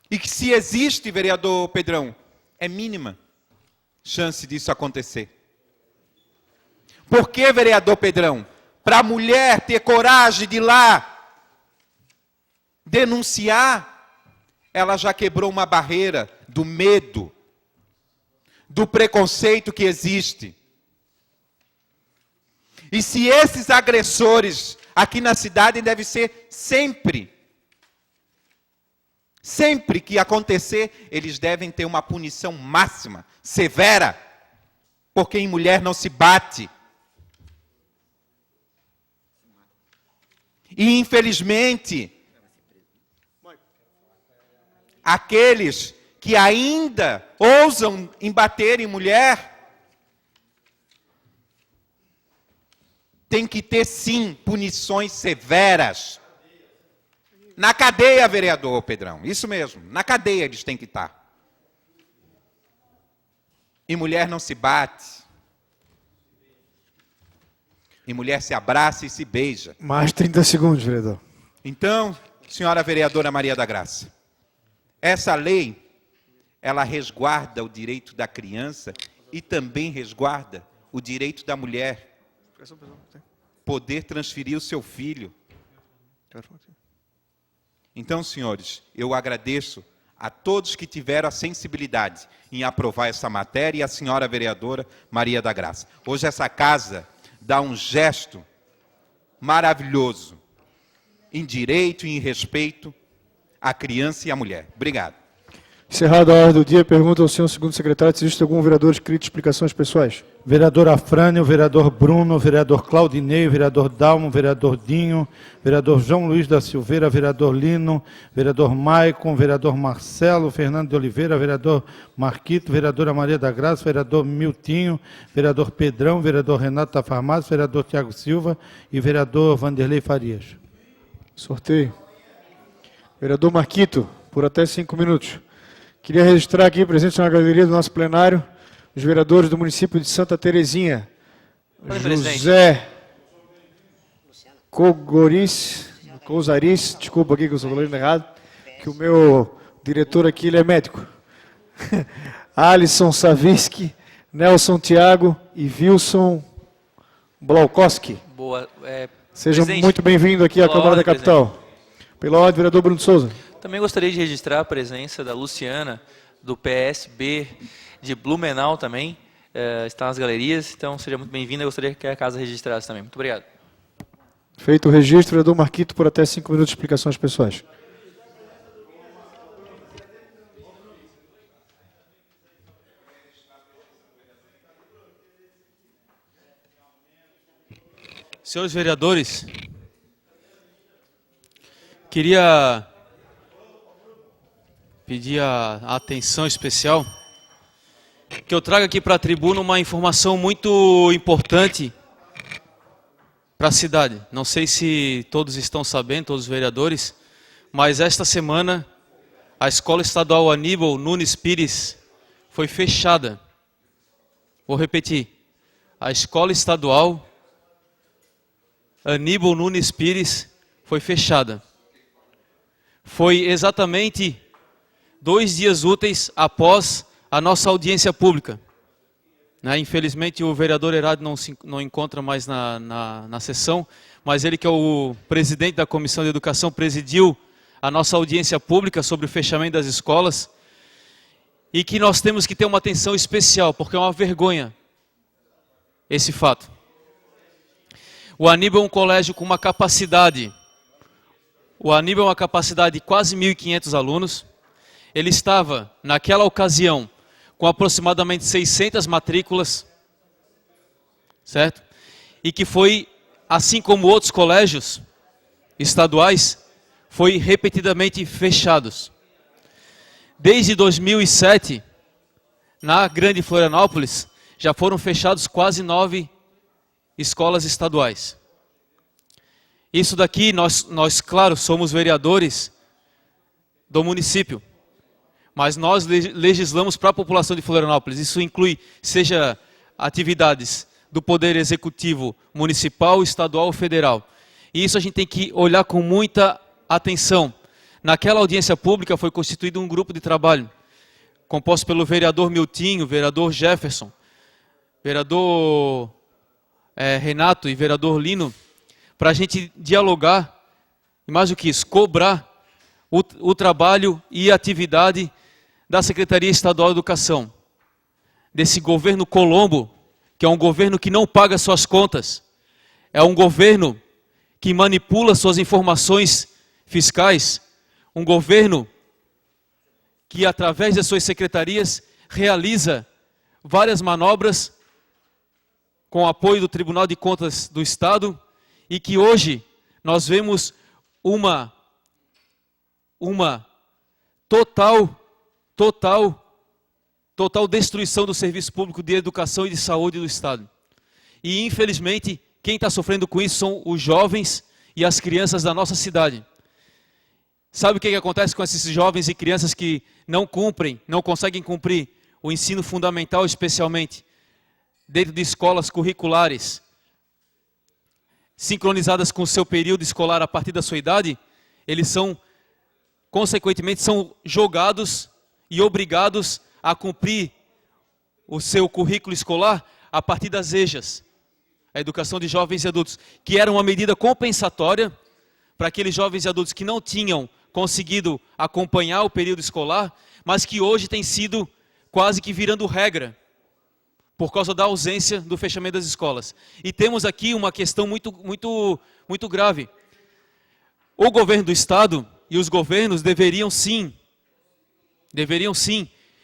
E que se existe, vereador Pedrão, é mínima chance disso acontecer. Por que, vereador Pedrão? Para a mulher ter coragem de ir lá denunciar, ela já quebrou uma barreira do medo, do preconceito que existe. E se esses agressores aqui na cidade devem ser sempre que acontecer, eles devem ter uma punição máxima, severa, porque em mulher não se bate. E infelizmente, aqueles que ainda ousam em bater em mulher, tem que ter sim punições severas. Na cadeia, vereador Pedrão, isso mesmo, na cadeia eles têm que estar. E mulher não se bate. e mulher se abraça e se beija. Mais 30 segundos, vereador. Então, senhora vereadora Maria da Graça, essa lei, ela resguarda o direito da criança e também resguarda o direito da mulher poder transferir o seu filho. Então, senhores, eu agradeço a todos que tiveram a sensibilidade em aprovar essa matéria e a senhora vereadora Maria da Graça. Hoje essa casa dá um gesto maravilhoso em direito e em respeito à criança e à mulher. Obrigado. Encerrada a ordem do dia, pergunta ao senhor segundo secretário se existe algum vereador inscrito de explicações pessoais. Vereador Afrânio, vereador Bruno, vereador Claudinei, vereador Dalmo, vereador Dinho, vereador João Luiz da Silveira, vereador Lino, vereador Maicon, vereador Marcelo, Fernando de Oliveira, vereador Marquito, vereadora Maria da Graça, vereador Miltinho, vereador Pedrão, vereador Renato da Farmácia, vereador Tiago Silva e vereador Vanderlei Farias. Sorteio. Vereador Marquito, por até 5 minutos. Queria registrar aqui, presente na galeria do nosso plenário, os vereadores do município de Santa Terezinha. José Cousaris, desculpa aqui que eu estou falando errado, que o meu diretor aqui ele é médico. Alisson Saviski, Nelson Thiago e Wilson Blaukowski. Boa. Sejam Presidente, muito bem-vindos aqui à pela Câmara da ordem, Capital. Pela ordem, vereador Bruno Souza. Também gostaria de registrar a presença da Luciana, do PSB de Blumenau também, está nas galerias, então seja muito bem-vinda, eu gostaria que a casa registrasse também. Muito obrigado. Feito o registro, vereador Marquito, por até 5 minutos de explicações pessoais. Senhores vereadores, queria pedir a atenção especial que eu trago aqui para a tribuna uma informação muito importante para a cidade. Não sei se todos estão sabendo, todos os vereadores, mas esta semana a Escola Estadual Aníbal Nunes Pires foi fechada. Vou repetir. A Escola Estadual Aníbal Nunes Pires foi fechada. Foi exatamente 2 dias úteis após a nossa audiência pública. Infelizmente o vereador Herado não encontra mais na sessão, mas ele que é o presidente da Comissão de Educação presidiu a nossa audiência pública sobre o fechamento das escolas e que nós temos que ter uma atenção especial, porque é uma vergonha esse fato. O Aníbal é um colégio com uma capacidade, de quase 1.500 alunos. Ele estava, naquela ocasião, com aproximadamente 600 matrículas, certo? E que foi, assim como outros colégios estaduais, foi repetidamente fechados. Desde 2007, na Grande Florianópolis, já foram fechados quase 9 escolas estaduais. Isso daqui, nós, claro, somos vereadores do município, mas nós legislamos para a população de Florianópolis. Isso inclui, seja atividades do Poder Executivo Municipal, Estadual ou Federal. E isso a gente tem que olhar com muita atenção. Naquela audiência pública foi constituído um grupo de trabalho, composto pelo vereador Miltinho, vereador Jefferson, vereador Renato e vereador Lino, para a gente dialogar, e mais do que isso, cobrar o trabalho e a atividade da Secretaria Estadual de Educação, desse governo Colombo, que é um governo que não paga suas contas, é um governo que manipula suas informações fiscais, um governo que, através das suas secretarias, realiza várias manobras com o apoio do Tribunal de Contas do Estado e que hoje nós vemos uma total destruição do serviço público de educação e de saúde do Estado. E, infelizmente, quem está sofrendo com isso são os jovens e as crianças da nossa cidade. Sabe o que acontece com esses jovens e crianças que não conseguem cumprir o ensino fundamental, especialmente dentro de escolas curriculares sincronizadas com o seu período escolar a partir da sua idade, eles são, consequentemente, são jogados e obrigados a cumprir o seu currículo escolar a partir das EJAs, a educação de jovens e adultos, que era uma medida compensatória para aqueles jovens e adultos que não tinham conseguido acompanhar o período escolar, mas que hoje tem sido quase que virando regra, por causa da ausência do fechamento das escolas. E temos aqui uma questão muito grave. O governo do Estado e os governos deveriam sim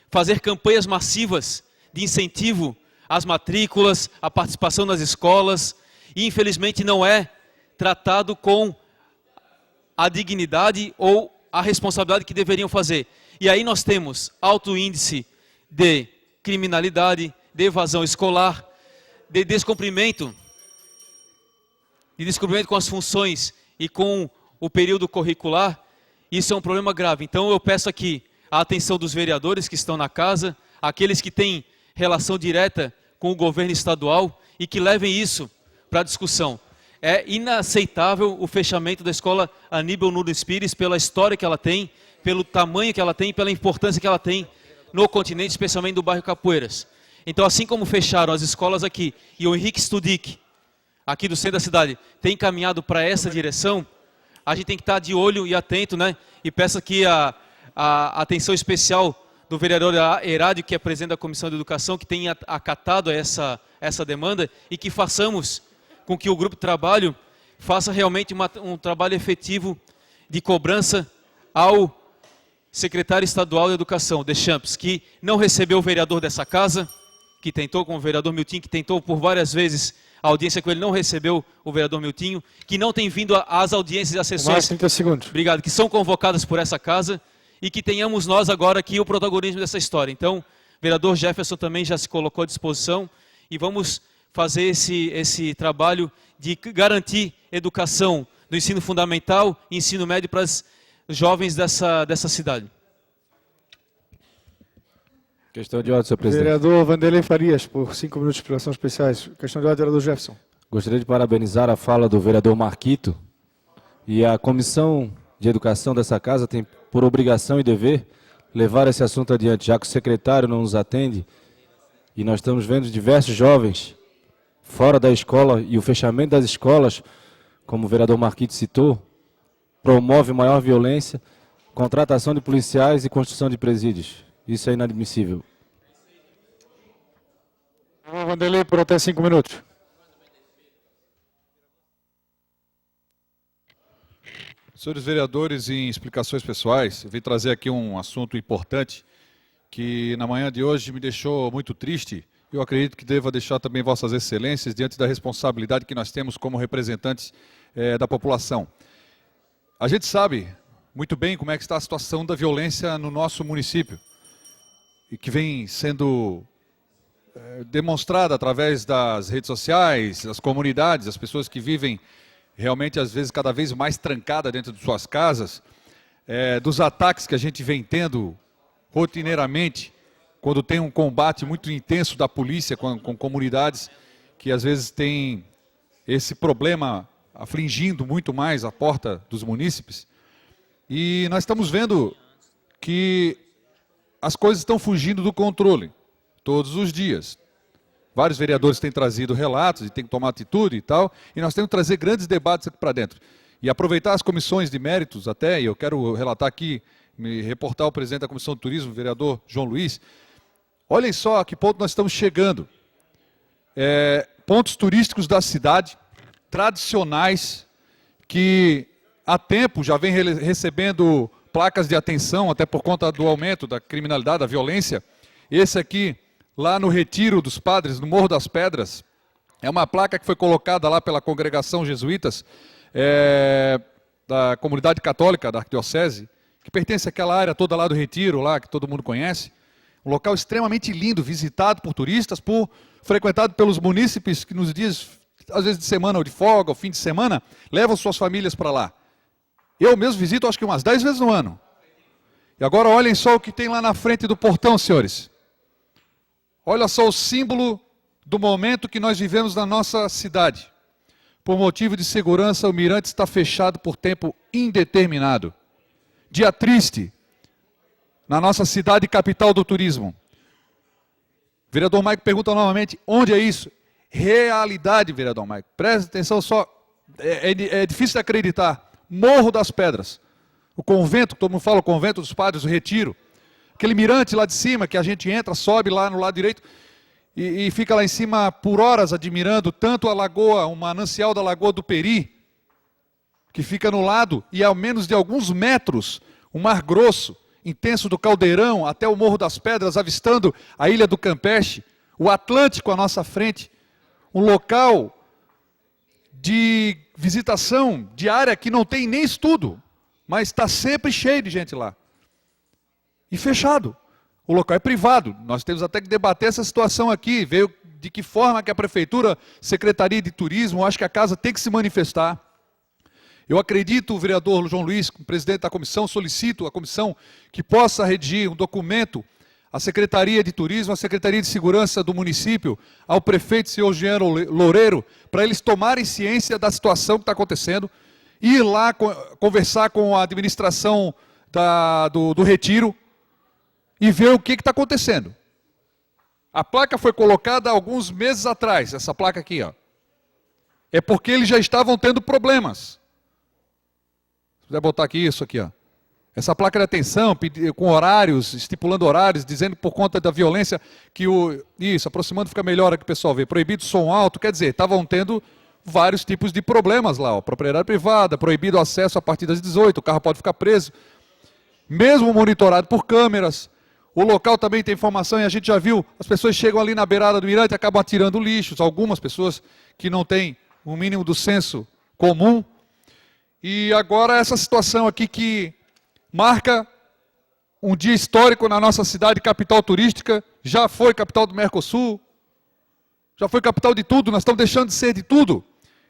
fazer campanhas massivas de incentivo às matrículas, à participação nas escolas, e infelizmente não é tratado com a dignidade ou a responsabilidade que deveriam fazer. E aí nós temos alto índice de criminalidade, de evasão escolar, de descumprimento com as funções e com o período curricular. Isso é um problema grave. Então eu peço aqui a atenção dos vereadores que estão na casa, aqueles que têm relação direta com o governo estadual e que levem isso para a discussão. É inaceitável o fechamento da escola Aníbal Nunes Pires pela história que ela tem, pelo tamanho que ela tem, pela importância que ela tem no continente, especialmente do bairro Capoeiras. Então, assim como fecharam as escolas aqui e o Henrique Studic, aqui do centro da cidade, tem caminhado para essa direção, a gente tem que estar de olho e atento, né? E peço aqui a atenção especial do vereador Herádio, que é presidente da Comissão de Educação, que tem acatado essa demanda e que façamos com que o grupo de trabalho faça realmente um trabalho efetivo de cobrança ao secretário estadual de Educação, Deschamps, que não recebeu o vereador dessa casa, que tentou com o vereador Miltinho, que tentou por várias vezes a audiência com ele, não recebeu o vereador Miltinho, que não tem vindo às audiências e às sessões. Mais 30 segundos. Obrigado, que são convocadas por essa casa e que tenhamos nós agora aqui o protagonismo dessa história. Então, o vereador Jefferson também já se colocou à disposição e vamos fazer esse trabalho de garantir educação do ensino fundamental e ensino médio para os jovens dessa cidade. Questão de ordem, senhor presidente. Vereador Vanderlei Farias, por 5 minutos de explicações especiais. Questão de ordem, vereador Jefferson. Gostaria de parabenizar a fala do vereador Marquito. E a Comissão de Educação dessa casa tem por obrigação e dever levar esse assunto adiante, já que o secretário não nos atende e nós estamos vendo diversos jovens fora da escola e o fechamento das escolas, como o vereador Marquito citou, promove maior violência, contratação de policiais e construção de presídios. Isso é inadmissível. Vanderlei, por até 5 minutos. Senhores vereadores, em explicações pessoais, eu vim trazer aqui um assunto importante que na manhã de hoje me deixou muito triste. Eu acredito que deva deixar também vossas excelências diante da responsabilidade que nós temos como representantes da população. A gente sabe muito bem como é que está a situação da violência no nosso município e que vem sendo demonstrada através das redes sociais, das comunidades, as pessoas que vivem realmente, às vezes, cada vez mais trancadas dentro de suas casas, dos ataques que a gente vem tendo rotineiramente, quando tem um combate muito intenso da polícia com comunidades que, às vezes, têm esse problema afligindo muito mais a porta dos munícipes. E nós estamos vendo que as coisas estão fugindo do controle, todos os dias. Vários vereadores têm trazido relatos e têm que tomar atitude e tal, e nós temos que trazer grandes debates aqui para dentro. E aproveitar as comissões de méritos até, e eu quero relatar aqui, me reportar ao presidente da Comissão de Turismo, o vereador João Luiz. Olhem só a que ponto nós estamos chegando. Pontos turísticos da cidade, tradicionais, que há tempo já vem recebendo placas de atenção, até por conta do aumento da criminalidade, da violência. Esse aqui, lá no Retiro dos Padres, no Morro das Pedras, é uma placa que foi colocada lá pela congregação jesuítas da comunidade católica da Arquidiocese, que pertence àquela área toda lá do Retiro, lá que todo mundo conhece. Um local extremamente lindo, visitado por turistas, frequentado pelos munícipes que nos dias, às vezes de semana ou de folga, ou fim de semana, levam suas famílias para lá. Eu mesmo visito, acho que umas 10 vezes no ano. E agora olhem só o que tem lá na frente do portão, senhores. Olha só o símbolo do momento que nós vivemos na nossa cidade. Por motivo de segurança, o mirante está fechado por tempo indeterminado. Dia triste na nossa cidade capital do turismo. O vereador Maico pergunta novamente, onde é isso? Realidade, vereador Maico. Presta atenção só, é difícil de acreditar. Morro das Pedras. O convento, todo mundo fala, o convento dos padres, o retiro. Aquele mirante lá de cima, que a gente entra, sobe lá no lado direito, e fica lá em cima por horas admirando tanto a lagoa, o manancial da Lagoa do Peri, que fica no lado, e a menos de alguns metros, o Mar Grosso, intenso do Caldeirão, até o Morro das Pedras, avistando a Ilha do Campeche, o Atlântico à nossa frente, um local de visitação diária que não tem nem estudo, mas está sempre cheio de gente lá. E fechado. O local é privado. Nós temos até que debater essa situação aqui, ver de que forma que a Prefeitura, Secretaria de Turismo, acho que a casa tem que se manifestar. Eu acredito, o vereador João Luiz, como presidente da comissão, solicito à comissão que possa redigir um documento à Secretaria de Turismo, à Secretaria de Segurança do município, ao prefeito, senhor Jean Loureiro, para eles tomarem ciência da situação que está acontecendo, ir lá conversar com a administração do retiro e ver o que está acontecendo. A placa foi colocada há alguns meses atrás, essa placa aqui, ó. É porque eles já estavam tendo problemas. Se puder botar aqui isso aqui, ó. Essa placa de atenção, com horários, estipulando horários, dizendo por conta da violência que isso, aproximando fica melhor aqui o pessoal vê. Proibido som alto, quer dizer, estavam tendo vários tipos de problemas lá, ó. Propriedade privada, proibido o acesso a partir das 18, o carro pode ficar preso. Mesmo monitorado por câmeras. O local também tem informação, e a gente já viu, as pessoas chegam ali na beirada do mirante e acabam atirando lixos, algumas pessoas que não têm o mínimo do senso comum. E agora essa situação aqui que marca um dia histórico na nossa cidade, capital turística, já foi capital do Mercosul, já foi capital de tudo, nós estamos deixando de ser de tudo.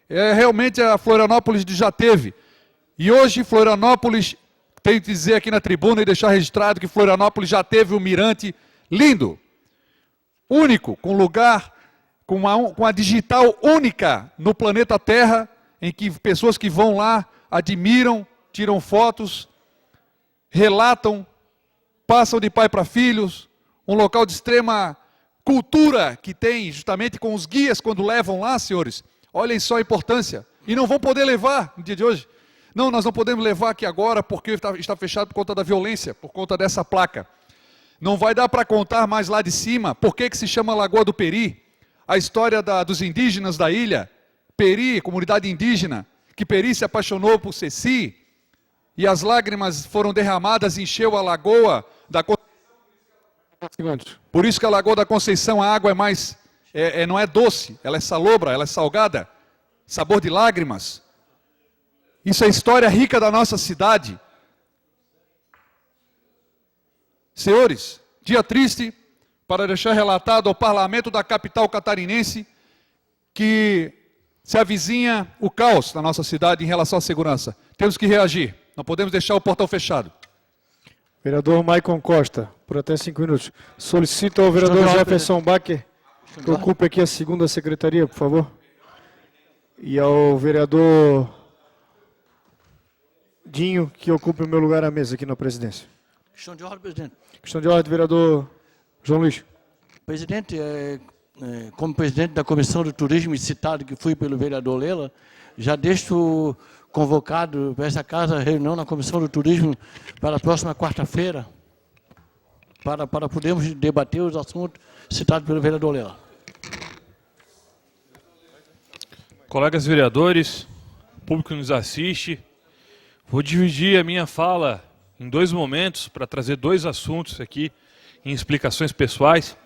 Realmente a Florianópolis já teve. E hoje Florianópolis, tenho que dizer aqui na tribuna e deixar registrado que Florianópolis já teve um mirante lindo, único, com lugar, com uma digital única no planeta Terra, em que pessoas que vão lá admiram, tiram fotos, relatam, passam de pai para filhos, um local de extrema cultura que tem justamente com os guias quando levam lá, senhores. Olhem só a importância. E não vão poder levar no dia de hoje. Não, nós não podemos levar aqui agora porque está fechado por conta da violência, por conta dessa placa. Não vai dar para contar mais lá de cima por que se chama Lagoa do Peri. A história dos indígenas da ilha, Peri, comunidade indígena, que Peri se apaixonou por Ceci, e as lágrimas foram derramadas e encheu a lagoa da Conceição. Por isso que a Lagoa da Conceição, a água é mais, não é doce, ela é salobra, ela é salgada, sabor de lágrimas. Isso é história rica da nossa cidade. Senhores, dia triste para deixar relatado ao parlamento da capital catarinense que se avizinha o caos na nossa cidade em relação à segurança. Temos que reagir, não podemos deixar o portão fechado. Vereador Maicon Costa, por até 5 minutos. Solicito ao vereador Jefferson Bacher que ocupe aqui a segunda secretaria, por favor. E ao vereador Dinho, que ocupe o meu lugar à mesa aqui na presidência. Questão de ordem, presidente. Questão de ordem, vereador João Luiz. Presidente, como presidente da Comissão do Turismo, citado que fui pelo vereador Lela, já deixo convocado para essa casa reunião na Comissão do Turismo para a próxima quarta-feira, para podermos debater os assuntos citados pelo vereador Lela. Colegas vereadores, público que nos assiste, vou dividir a minha fala em 2 momentos para trazer 2 assuntos aqui em explicações pessoais.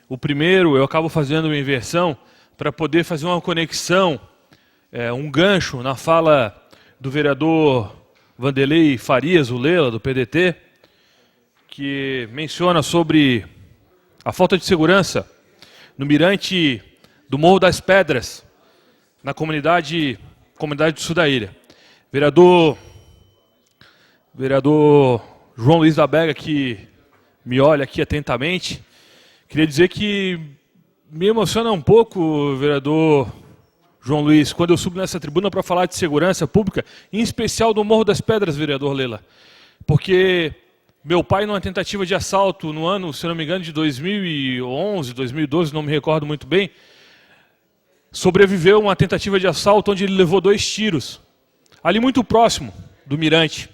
O primeiro, eu acabo fazendo uma inversão para poder fazer uma conexão, um gancho na fala do vereador Vanderlei Farias, o Lela, do PDT, que menciona sobre a falta de segurança no mirante do Morro das Pedras, na comunidade do sul da ilha. Vereador João Luiz da Bega, que me olha aqui atentamente, queria dizer que me emociona um pouco, vereador João Luiz, quando eu subo nessa tribuna para falar de segurança pública, em especial do Morro das Pedras, vereador Lela. Porque meu pai, numa tentativa de assalto no ano, se não me engano, de 2011, 2012, não me recordo muito bem, sobreviveu a uma tentativa de assalto onde ele levou 2 tiros, ali muito próximo do Mirante.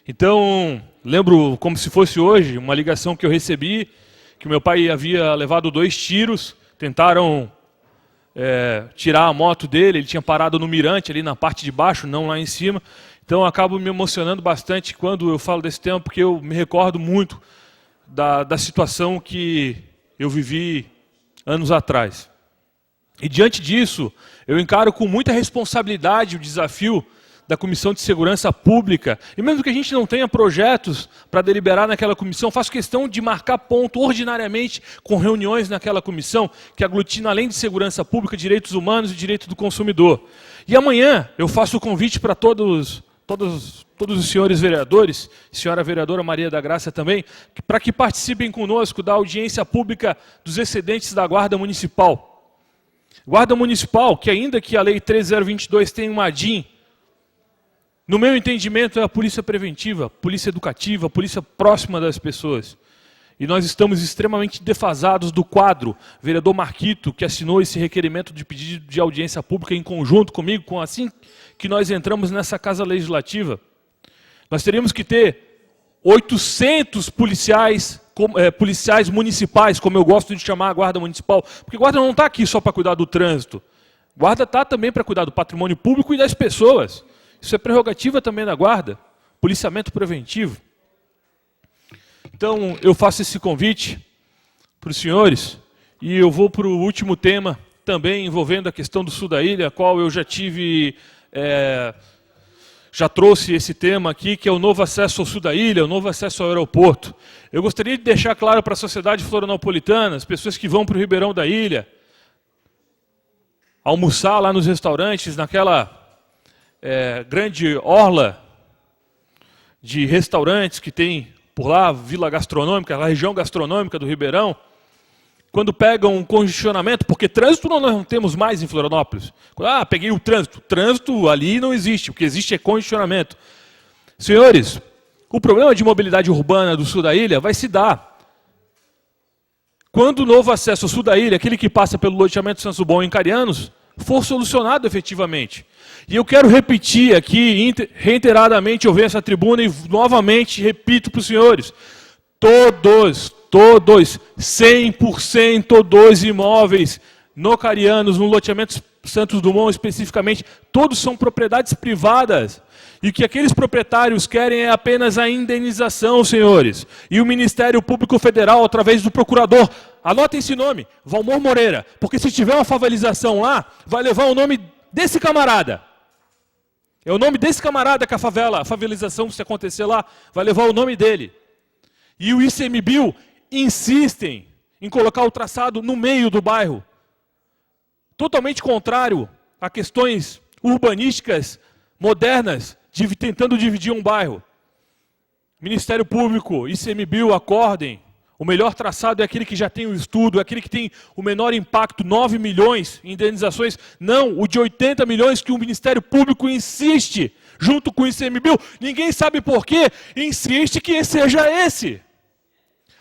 Então, lembro como se fosse hoje, uma ligação que eu recebi, que meu pai havia levado 2 tiros, tentaram tirar a moto dele, ele tinha parado no Mirante, ali na parte de baixo, não lá em cima. Então, eu acabo me emocionando bastante quando eu falo desse tema, porque eu me recordo muito da situação que eu vivi anos atrás. E diante disso, eu encaro com muita responsabilidade o desafio da Comissão de Segurança Pública, e mesmo que a gente não tenha projetos para deliberar naquela comissão, faço questão de marcar ponto ordinariamente com reuniões naquela comissão, que aglutina, além de segurança pública, direitos humanos e direito do consumidor. E amanhã eu faço o convite para todos os senhores vereadores, senhora vereadora Maria da Graça também, para que participem conosco da audiência pública dos excedentes da Guarda Municipal. Guarda Municipal, que ainda que a Lei 13022 tenha uma ADIM, no meu entendimento é a polícia preventiva, polícia educativa, polícia próxima das pessoas. E nós estamos extremamente defasados do quadro. O vereador Marquito, que assinou esse requerimento de pedido de audiência pública em conjunto comigo, assim que nós entramos nessa Casa Legislativa, nós teríamos que ter 800 policiais municipais, como eu gosto de chamar a Guarda Municipal, porque a Guarda não está aqui só para cuidar do trânsito. A Guarda está também para cuidar do patrimônio público e das pessoas. Isso é prerrogativa também da Guarda, policiamento preventivo. Então, eu faço esse convite para os senhores, e eu vou para o último tema, também envolvendo a questão do sul da ilha, a qual eu já trouxe esse tema aqui, que é o novo acesso ao sul da ilha, o novo acesso ao aeroporto. Eu gostaria de deixar claro para a sociedade florianopolitana, as pessoas que vão para o Ribeirão da Ilha, almoçar lá nos restaurantes, naquela grande orla de restaurantes que tem por lá, vila gastronômica, a região gastronômica do Ribeirão, quando pegam um congestionamento, porque trânsito nós não temos mais em Florianópolis. Peguei o trânsito ali não existe, o que existe é congestionamento. Senhores, o problema de mobilidade urbana do sul da ilha vai se dar quando o novo acesso ao sul da ilha, aquele que passa pelo loteamento Santos Bom em Carianos, for solucionado efetivamente. E eu quero repetir aqui, reiteradamente, eu venho essa tribuna e novamente repito para os senhores, todos, 100% dos imóveis no Carianos, no loteamento Santos Dumont especificamente, todos são propriedades privadas. E o que aqueles proprietários querem é apenas a indenização, senhores. E o Ministério Público Federal, através do procurador, anotem esse nome, Valmor Moreira, porque se tiver uma favelização lá, vai levar o nome desse camarada. É o nome desse camarada que a favelização, se acontecer lá, vai levar o nome dele. E o ICMBio insistem em colocar o traçado no meio do bairro. Totalmente contrário a questões urbanísticas modernas, tentando dividir um bairro. Ministério Público, ICMBio, acordem. O melhor traçado é aquele que já tem o estudo, é aquele que tem o menor impacto, 9 milhões em indenizações. Não, o de 80 milhões que o Ministério Público insiste, junto com o ICMBio. Ninguém sabe por quê, insiste que seja esse.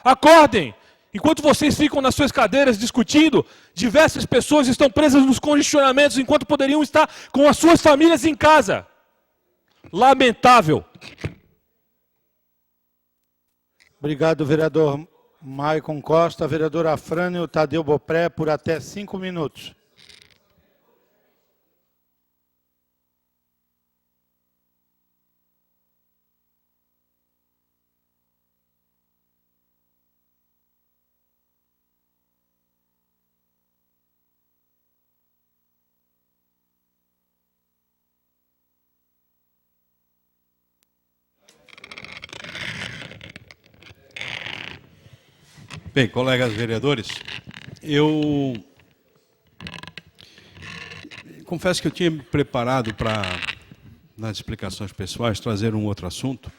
Acordem. Enquanto vocês ficam nas suas cadeiras discutindo, diversas pessoas estão presas nos congestionamentos, enquanto poderiam estar com as suas famílias em casa. Lamentável. Obrigado, vereador Maicon Costa. Vereador Afrânio Tadeu Bopré, por até 5 minutos. Bem, colegas vereadores, eu confesso que eu tinha me preparado para, nas explicações pessoais, trazer um outro assunto,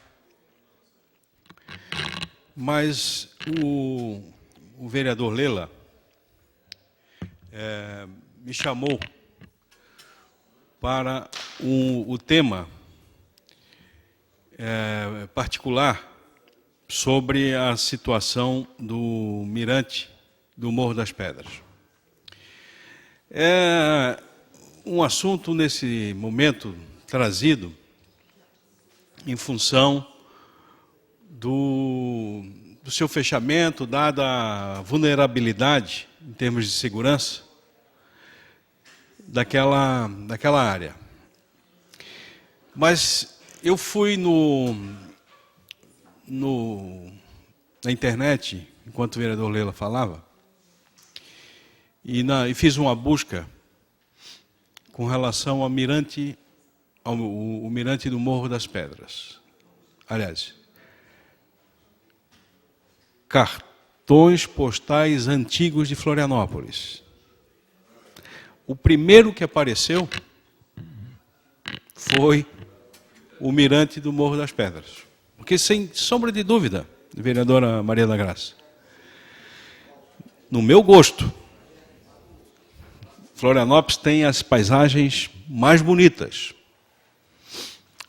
mas o vereador Lela me chamou para o tema particular sobre a situação do mirante do Morro das Pedras. É um assunto, nesse momento, trazido em função do seu fechamento, dada a vulnerabilidade em termos de segurança daquela área. Mas eu fui na internet, enquanto o vereador Lela falava, e fiz uma busca com relação ao mirante do Morro das Pedras. Aliás, cartões postais antigos de Florianópolis. O primeiro que apareceu foi o mirante do Morro das Pedras. Porque, sem sombra de dúvida, vereadora Maria da Graça, no meu gosto, Florianópolis tem as paisagens mais bonitas,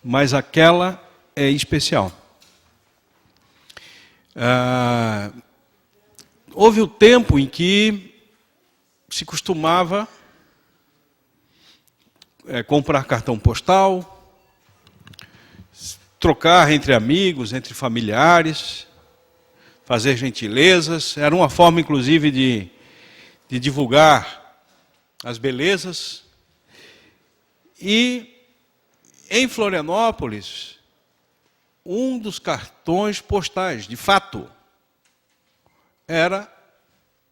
mas aquela é especial. Houve o tempo em que se costumava comprar cartão postal, trocar entre amigos, entre familiares, fazer gentilezas. Era uma forma, inclusive, de divulgar as belezas. E, em Florianópolis, um dos cartões postais, de fato, era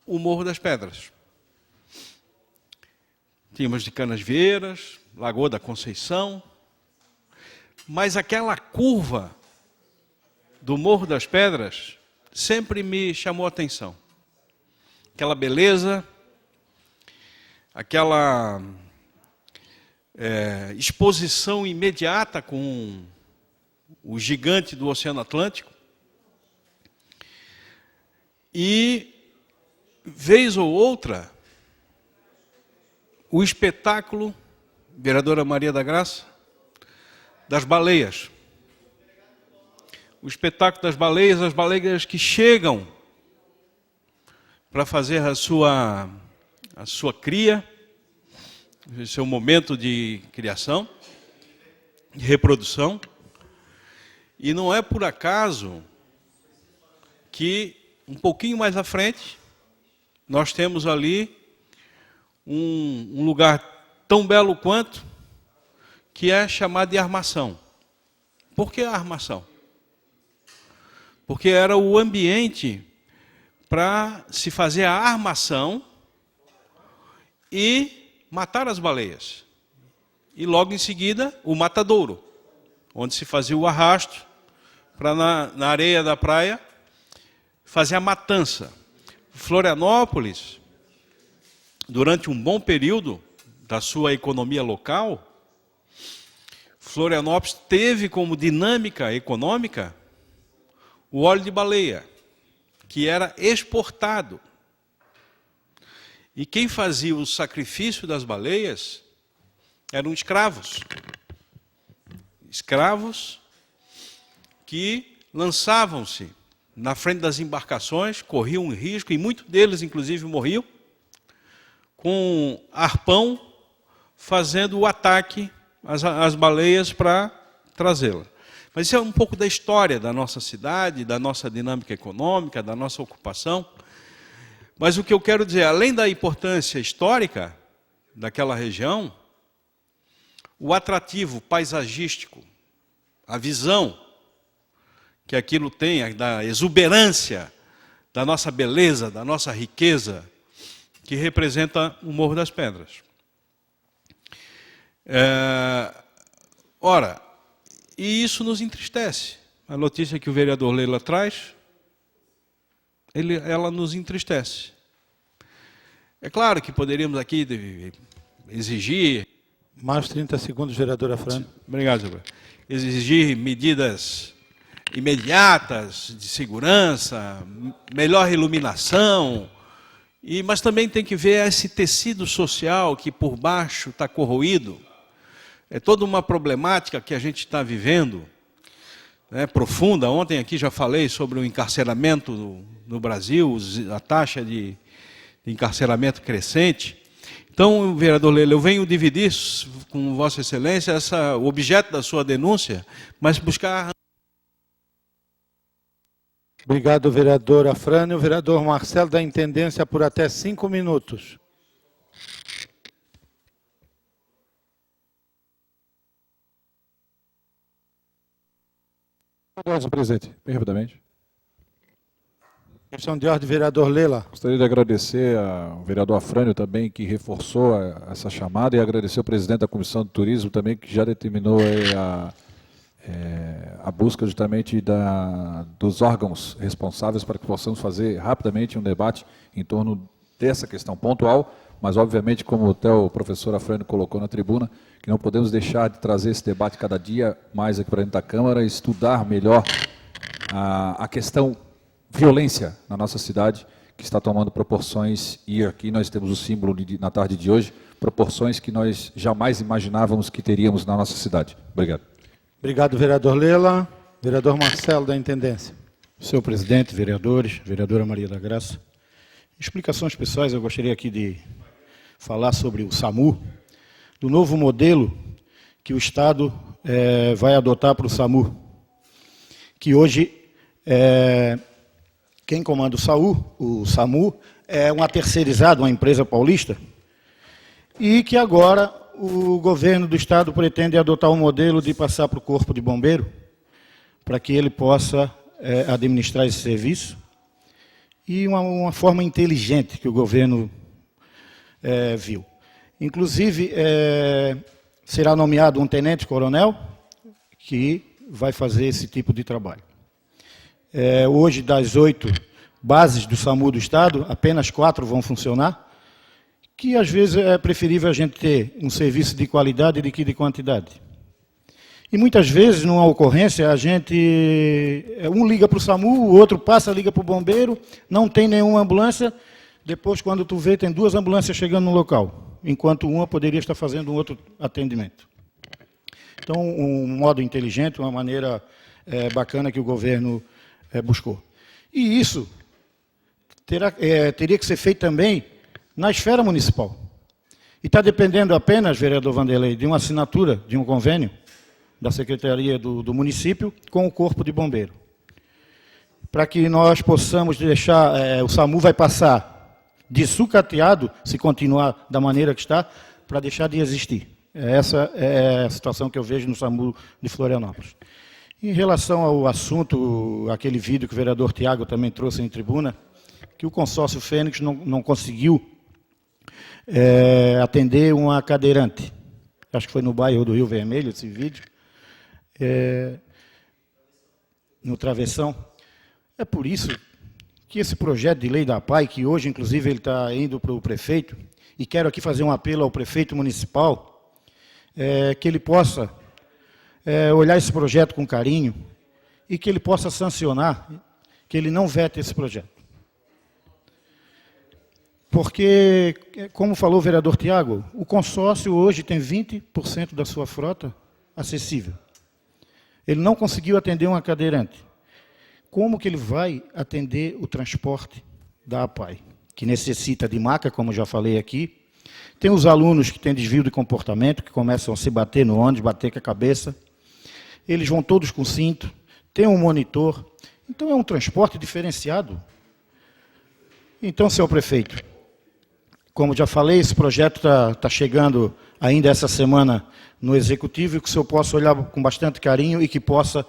o Morro das Pedras. Tínhamos de Canasvieiras, Lagoa da Conceição, mas aquela curva do Morro das Pedras sempre me chamou a atenção. Aquela beleza, aquela exposição imediata com o gigante do Oceano Atlântico. E, vez ou outra, o espetáculo, vereadora Maria da Graça, das baleias. O espetáculo das baleias, as baleias que chegam para fazer a sua cria, o seu momento de criação, de reprodução. E não é por acaso que, um pouquinho mais à frente, nós temos ali um lugar tão belo quanto, que é chamado de armação. Por que a armação? Porque era o ambiente para se fazer a armação e matar as baleias. E logo em seguida, o matadouro, onde se fazia o arrasto para na areia da praia fazer a matança. Florianópolis, durante um bom período da sua economia local, Florianópolis teve como dinâmica econômica o óleo de baleia, que era exportado. E quem fazia o sacrifício das baleias eram escravos. Escravos que lançavam-se na frente das embarcações, corriam um risco, e muitos deles, inclusive, morriam, com arpão, fazendo o ataque às baleias para trazê-la. Mas isso é um pouco da história da nossa cidade, da nossa dinâmica econômica, da nossa ocupação. Mas o que eu quero dizer, além da importância histórica daquela região, o atrativo paisagístico, a visão que aquilo tem, da exuberância, da nossa beleza, da nossa riqueza, que representa o Morro das Pedras. Ora, e isso nos entristece. A notícia que o vereador Lela traz, ela nos entristece. É claro que poderíamos aqui exigir... Mais 30 segundos, vereadora Fran. Obrigado, senhor. Exigir medidas imediatas de segurança, melhor iluminação Mas também tem que ver esse tecido social que por baixo está corroído. É toda uma problemática que a gente está vivendo, né, profunda. Ontem aqui já falei sobre o encarceramento no Brasil, a taxa de encarceramento crescente. Então, vereador Lela, eu venho dividir com Vossa Excelência o objeto da sua denúncia, mas buscar... Obrigado, vereador Afrânio. Vereador Marcelo, da Intendência, por até 5 minutos. Senhor presidente, bem rapidamente. Questão de ordem, vereador Lela. Gostaria de agradecer ao vereador Afrânio também, que reforçou essa chamada, e agradecer ao presidente da Comissão de Turismo também, que já determinou a busca justamente dos órgãos responsáveis para que possamos fazer rapidamente um debate em torno dessa questão pontual, mas obviamente, como até o professor Afrânio colocou na tribuna, que não podemos deixar de trazer esse debate cada dia mais aqui para dentro da Câmara, estudar melhor a questão violência na nossa cidade, que está tomando proporções, e aqui nós temos o símbolo na tarde de hoje, proporções que nós jamais imaginávamos que teríamos na nossa cidade. Obrigado. Obrigado, vereador Lela. Vereador Marcelo, da Intendência. Senhor presidente, vereadores, vereadora Maria da Graça. Explicações pessoais, eu gostaria aqui de falar sobre o SAMU, do novo modelo que o Estado vai adotar para o SAMU, que hoje, quem comanda o SAMU é uma terceirizada, uma empresa paulista, e que agora o governo do Estado pretende adotar um modelo de passar para o Corpo de Bombeiro, para que ele possa administrar esse serviço, e uma forma inteligente que o governo viu. Inclusive, será nomeado um tenente-coronel que vai fazer esse tipo de trabalho. Hoje, das 8 bases do SAMU do Estado, apenas 4 vão funcionar, que às vezes é preferível a gente ter um serviço de qualidade do que de quantidade. E muitas vezes, numa ocorrência, a gente... um liga para o SAMU, o outro passa, liga para o bombeiro, não tem nenhuma ambulância, depois, quando tu vê, tem 2 ambulâncias chegando no local, enquanto uma poderia estar fazendo um outro atendimento. Então, um modo inteligente, uma maneira bacana que o governo buscou. E isso teria que ser feito também na esfera municipal. E está dependendo apenas, vereador Vanderlei, de uma assinatura, de um convênio da Secretaria do município com o Corpo de Bombeiro. Para que nós possamos deixar, o SAMU vai passar de sucateado, se continuar da maneira que está, para deixar de existir. Essa é a situação que eu vejo no SAMU de Florianópolis. Em relação ao assunto, aquele vídeo que o vereador Tiago também trouxe em tribuna, que o consórcio Fênix não conseguiu atender uma cadeirante. Acho que foi no bairro do Rio Vermelho esse vídeo, no Travessão. É por isso que esse projeto de lei da APAI, que hoje, inclusive, ele está indo para o prefeito, e quero aqui fazer um apelo ao prefeito municipal, que ele possa olhar esse projeto com carinho e que ele possa sancionar, que ele não vete esse projeto. Porque, como falou o vereador Tiago, o consórcio hoje tem 20% da sua frota acessível. Ele não conseguiu atender uma cadeirante. Como que ele vai atender o transporte da APAI? Que necessita de maca, como já falei aqui. Tem os alunos que têm desvio de comportamento, que começam a se bater no ônibus, bater com a cabeça. Eles vão todos com cinto, tem um monitor. Então, é um transporte diferenciado. Então, senhor prefeito, como já falei, esse projeto está chegando ainda essa semana no Executivo, e que o senhor possa olhar com bastante carinho e que possa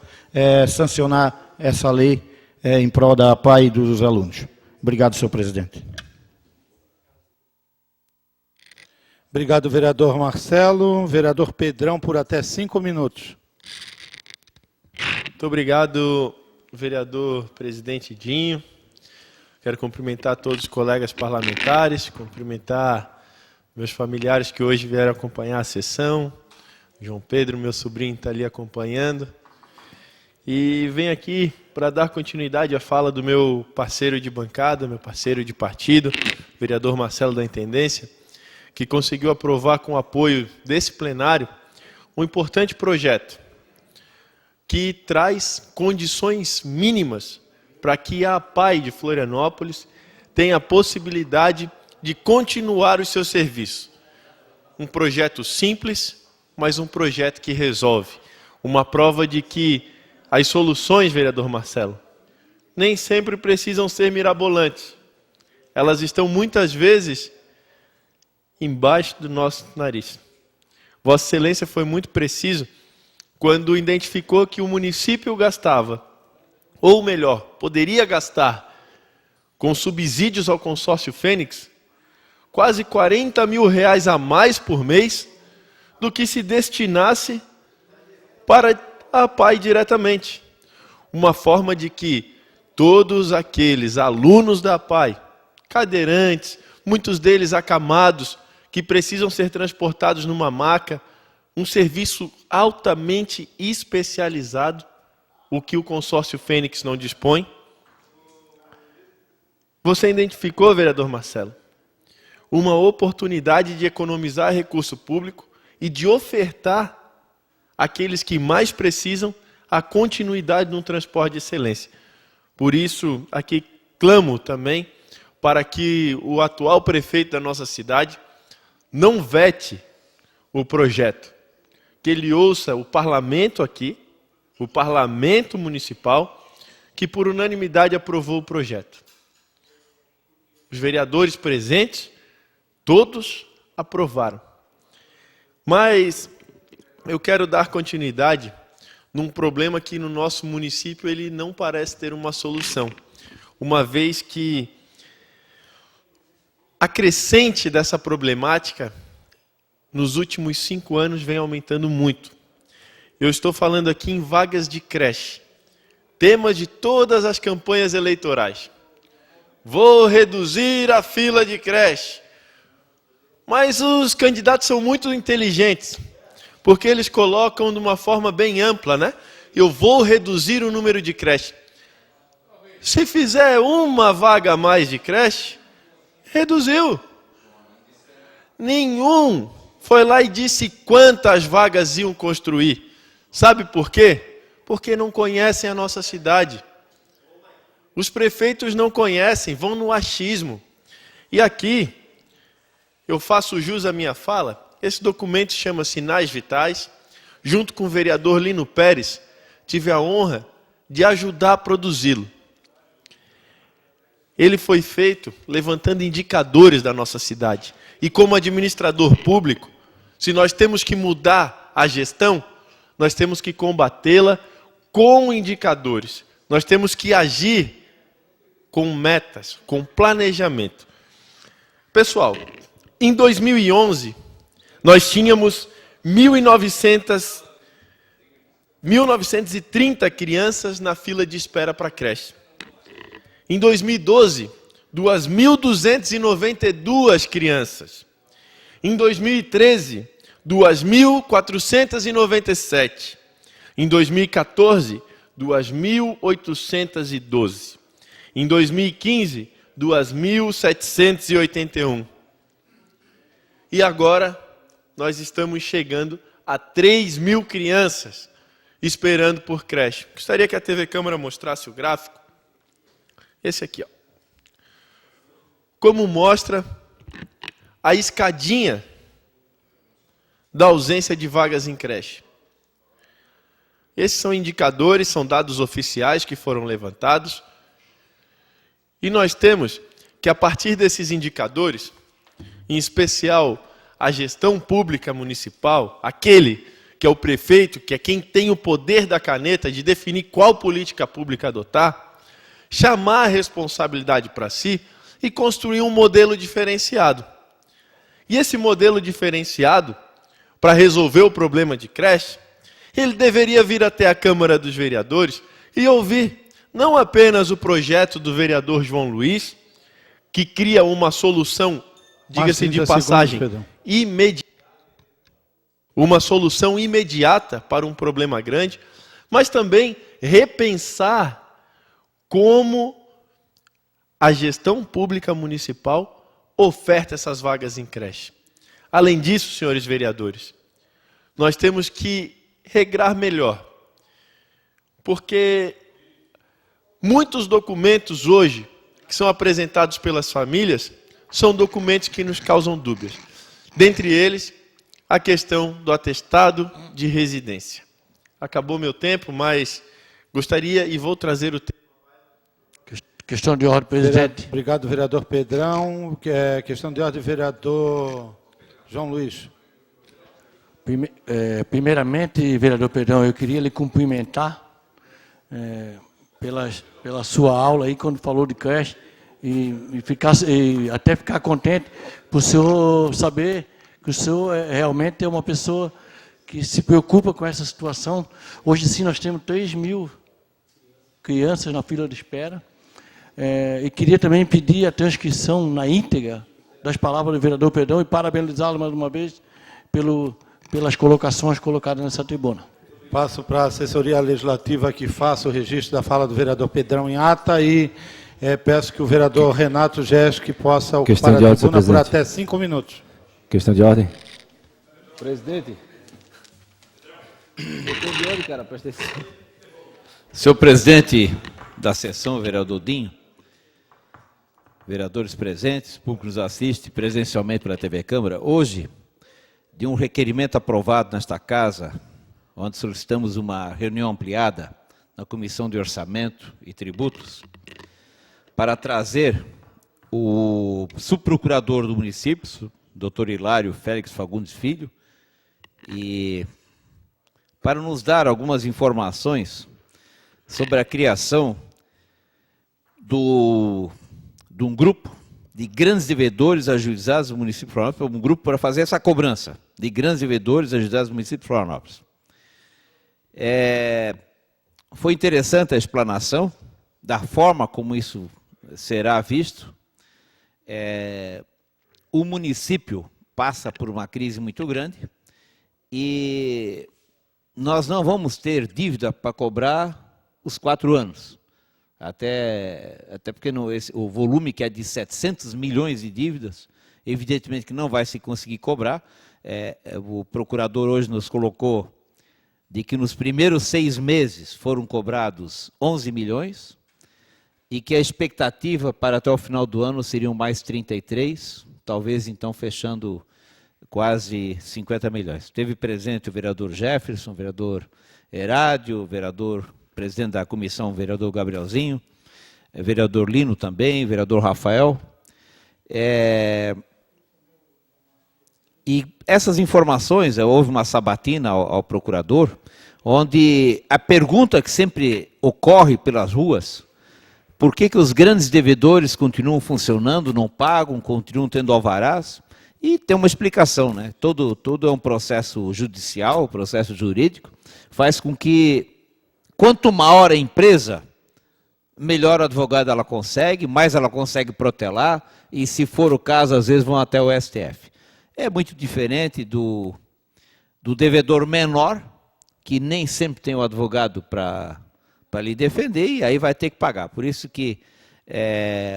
sancionar essa lei em prol da APAI e dos alunos. Obrigado, senhor presidente. Obrigado, vereador Marcelo. Vereador Pedrão, por até 5 minutos. Muito obrigado, vereador presidente Dinho. Quero cumprimentar todos os colegas parlamentares, cumprimentar meus familiares que hoje vieram acompanhar a sessão. João Pedro, meu sobrinho, está ali acompanhando. E venho aqui para dar continuidade à fala do meu parceiro de bancada, meu parceiro de partido, vereador Marcelo da Intendência, que conseguiu aprovar com o apoio desse plenário um importante projeto que traz condições mínimas para que a APAI de Florianópolis tenha a possibilidade de continuar os seus serviços. Um projeto simples, mas um projeto que resolve. Uma prova de que as soluções, vereador Marcelo, nem sempre precisam ser mirabolantes. Elas estão muitas vezes embaixo do nosso nariz. Vossa Excelência foi muito preciso quando identificou que o município gastava, ou melhor, poderia gastar, com subsídios ao consórcio Fênix, quase R$40 mil a mais por mês do que se destinasse para a APAI diretamente. Uma forma de que todos aqueles alunos da APAI, cadeirantes, muitos deles acamados, que precisam ser transportados numa maca, um serviço altamente especializado, o que o consórcio Fênix não dispõe. Você identificou, vereador Marcelo, uma oportunidade de economizar recurso público e de ofertar àqueles que mais precisam a continuidade de um transporte de excelência. Por isso, aqui clamo também para que o atual prefeito da nossa cidade não vete o projeto, que ele ouça o parlamento aqui, o parlamento municipal, que por unanimidade aprovou o projeto. Os vereadores presentes, todos aprovaram. Mas eu quero dar continuidade num problema que no nosso município ele não parece ter uma solução, uma vez que a crescente dessa problemática nos últimos 5 anos vem aumentando muito. Eu estou falando aqui em vagas de creche, tema de todas as campanhas eleitorais. Vou reduzir a fila de creche. Mas os candidatos são muito inteligentes, porque eles colocam de uma forma bem ampla, né? Eu vou reduzir o número de creche. Se fizer uma vaga a mais de creche, reduziu. Nenhum foi lá e disse quantas vagas iam construir. Sabe por quê? Porque não conhecem a nossa cidade. Os prefeitos não conhecem, vão no achismo. E aqui, eu faço jus à minha fala, esse documento chama Sinais Vitais, junto com o vereador Lino Pérez, tive a honra de ajudar a produzi-lo. Ele foi feito levantando indicadores da nossa cidade. E como administrador público, se nós temos que mudar a gestão, nós temos que combatê-la com indicadores. Nós temos que agir com metas, com planejamento. Pessoal, em 2011, nós tínhamos 1.930 crianças na fila de espera para creche. Em 2012, 2.292 crianças. Em 2013, 2.497. Em 2014, 2.812. Em 2015, 2.781. E agora, nós estamos chegando a 3.000 crianças esperando por creche. Gostaria que a TV Câmara mostrasse o gráfico. Esse aqui, ó. Como mostra a escadinha da ausência de vagas em creche. Esses são indicadores, são dados oficiais que foram levantados. E nós temos que, a partir desses indicadores, em especial a gestão pública municipal, aquele que é o prefeito, que é quem tem o poder da caneta de definir qual política pública adotar, chamar a responsabilidade para si e construir um modelo diferenciado. E esse modelo diferenciado, para resolver o problema de creche, ele deveria vir até a Câmara dos Vereadores e ouvir não apenas o projeto do vereador João Luiz, que cria uma solução, diga-se de passagem, uma solução imediata para um problema grande, mas também repensar como a gestão pública municipal oferta essas vagas em creche. Além disso, senhores vereadores, nós temos que regrar melhor, porque muitos documentos hoje que são apresentados pelas famílias são documentos que nos causam dúvidas. Dentre eles, a questão do atestado de residência. Acabou meu tempo, mas gostaria e vou trazer o tema. Questão de ordem, presidente. Obrigado, vereador Pedrão. Questão de ordem, vereador João Luiz. Primeiramente, vereador Pedrão, eu queria lhe cumprimentar pela sua aula aí, quando falou de creche, e até ficar contente por o senhor saber que o senhor realmente é uma pessoa que se preocupa com essa situação. Hoje sim nós temos 3.000 crianças na fila de espera. E queria também pedir a transcrição na íntegra das palavras do vereador Pedrão e parabenizá-lo mais uma vez pelas colocações colocadas nessa tribuna. Passo para a assessoria legislativa que faça o registro da fala do vereador Pedrão em ata e peço que o vereador Renato Geschi possa ocupar a tribuna por até 5 minutos. Questão de ordem. Presidente. Questão de ordem, cara, presta atenção. Senhor presidente da sessão, vereador Dinho, vereadores presentes, público que nos assiste presencialmente pela TV Câmara, hoje, de um requerimento aprovado nesta casa, onde solicitamos uma reunião ampliada na Comissão de Orçamento e Tributos, para trazer o subprocurador do município, Dr. Hilário Félix Fagundes Filho, e para nos dar algumas informações sobre a criação de um grupo de grandes devedores ajuizados do município de Florianópolis, um grupo para fazer essa cobrança de grandes devedores ajuizados do município de Florianópolis. Foi interessante a explanação da forma como isso será visto. O município passa por uma crise muito grande e nós não vamos ter dívida para cobrar os 4 anos. Até porque o volume que é de 700 milhões de dívidas, evidentemente que não vai se conseguir cobrar. O procurador hoje nos colocou de que nos primeiros 6 meses foram cobrados 11 milhões e que a expectativa para até o final do ano seriam mais 33, talvez então fechando quase 50 milhões. Teve presente o vereador Jefferson, o vereador Herádio, o vereador presidente da comissão, o vereador Gabrielzinho, o vereador Lino também, o vereador Rafael. E essas informações, houve uma sabatina ao procurador, onde a pergunta que sempre ocorre pelas ruas, por que os grandes devedores continuam funcionando, não pagam, continuam tendo alvarás? E tem uma explicação, né? Todo é um processo judicial, processo jurídico, faz com que, quanto maior a empresa, melhor o advogado ela consegue, mais ela consegue protelar, e se for o caso, às vezes vão até o STF. É muito diferente do devedor menor, que nem sempre tem o advogado para lhe defender, e aí vai ter que pagar. Por isso que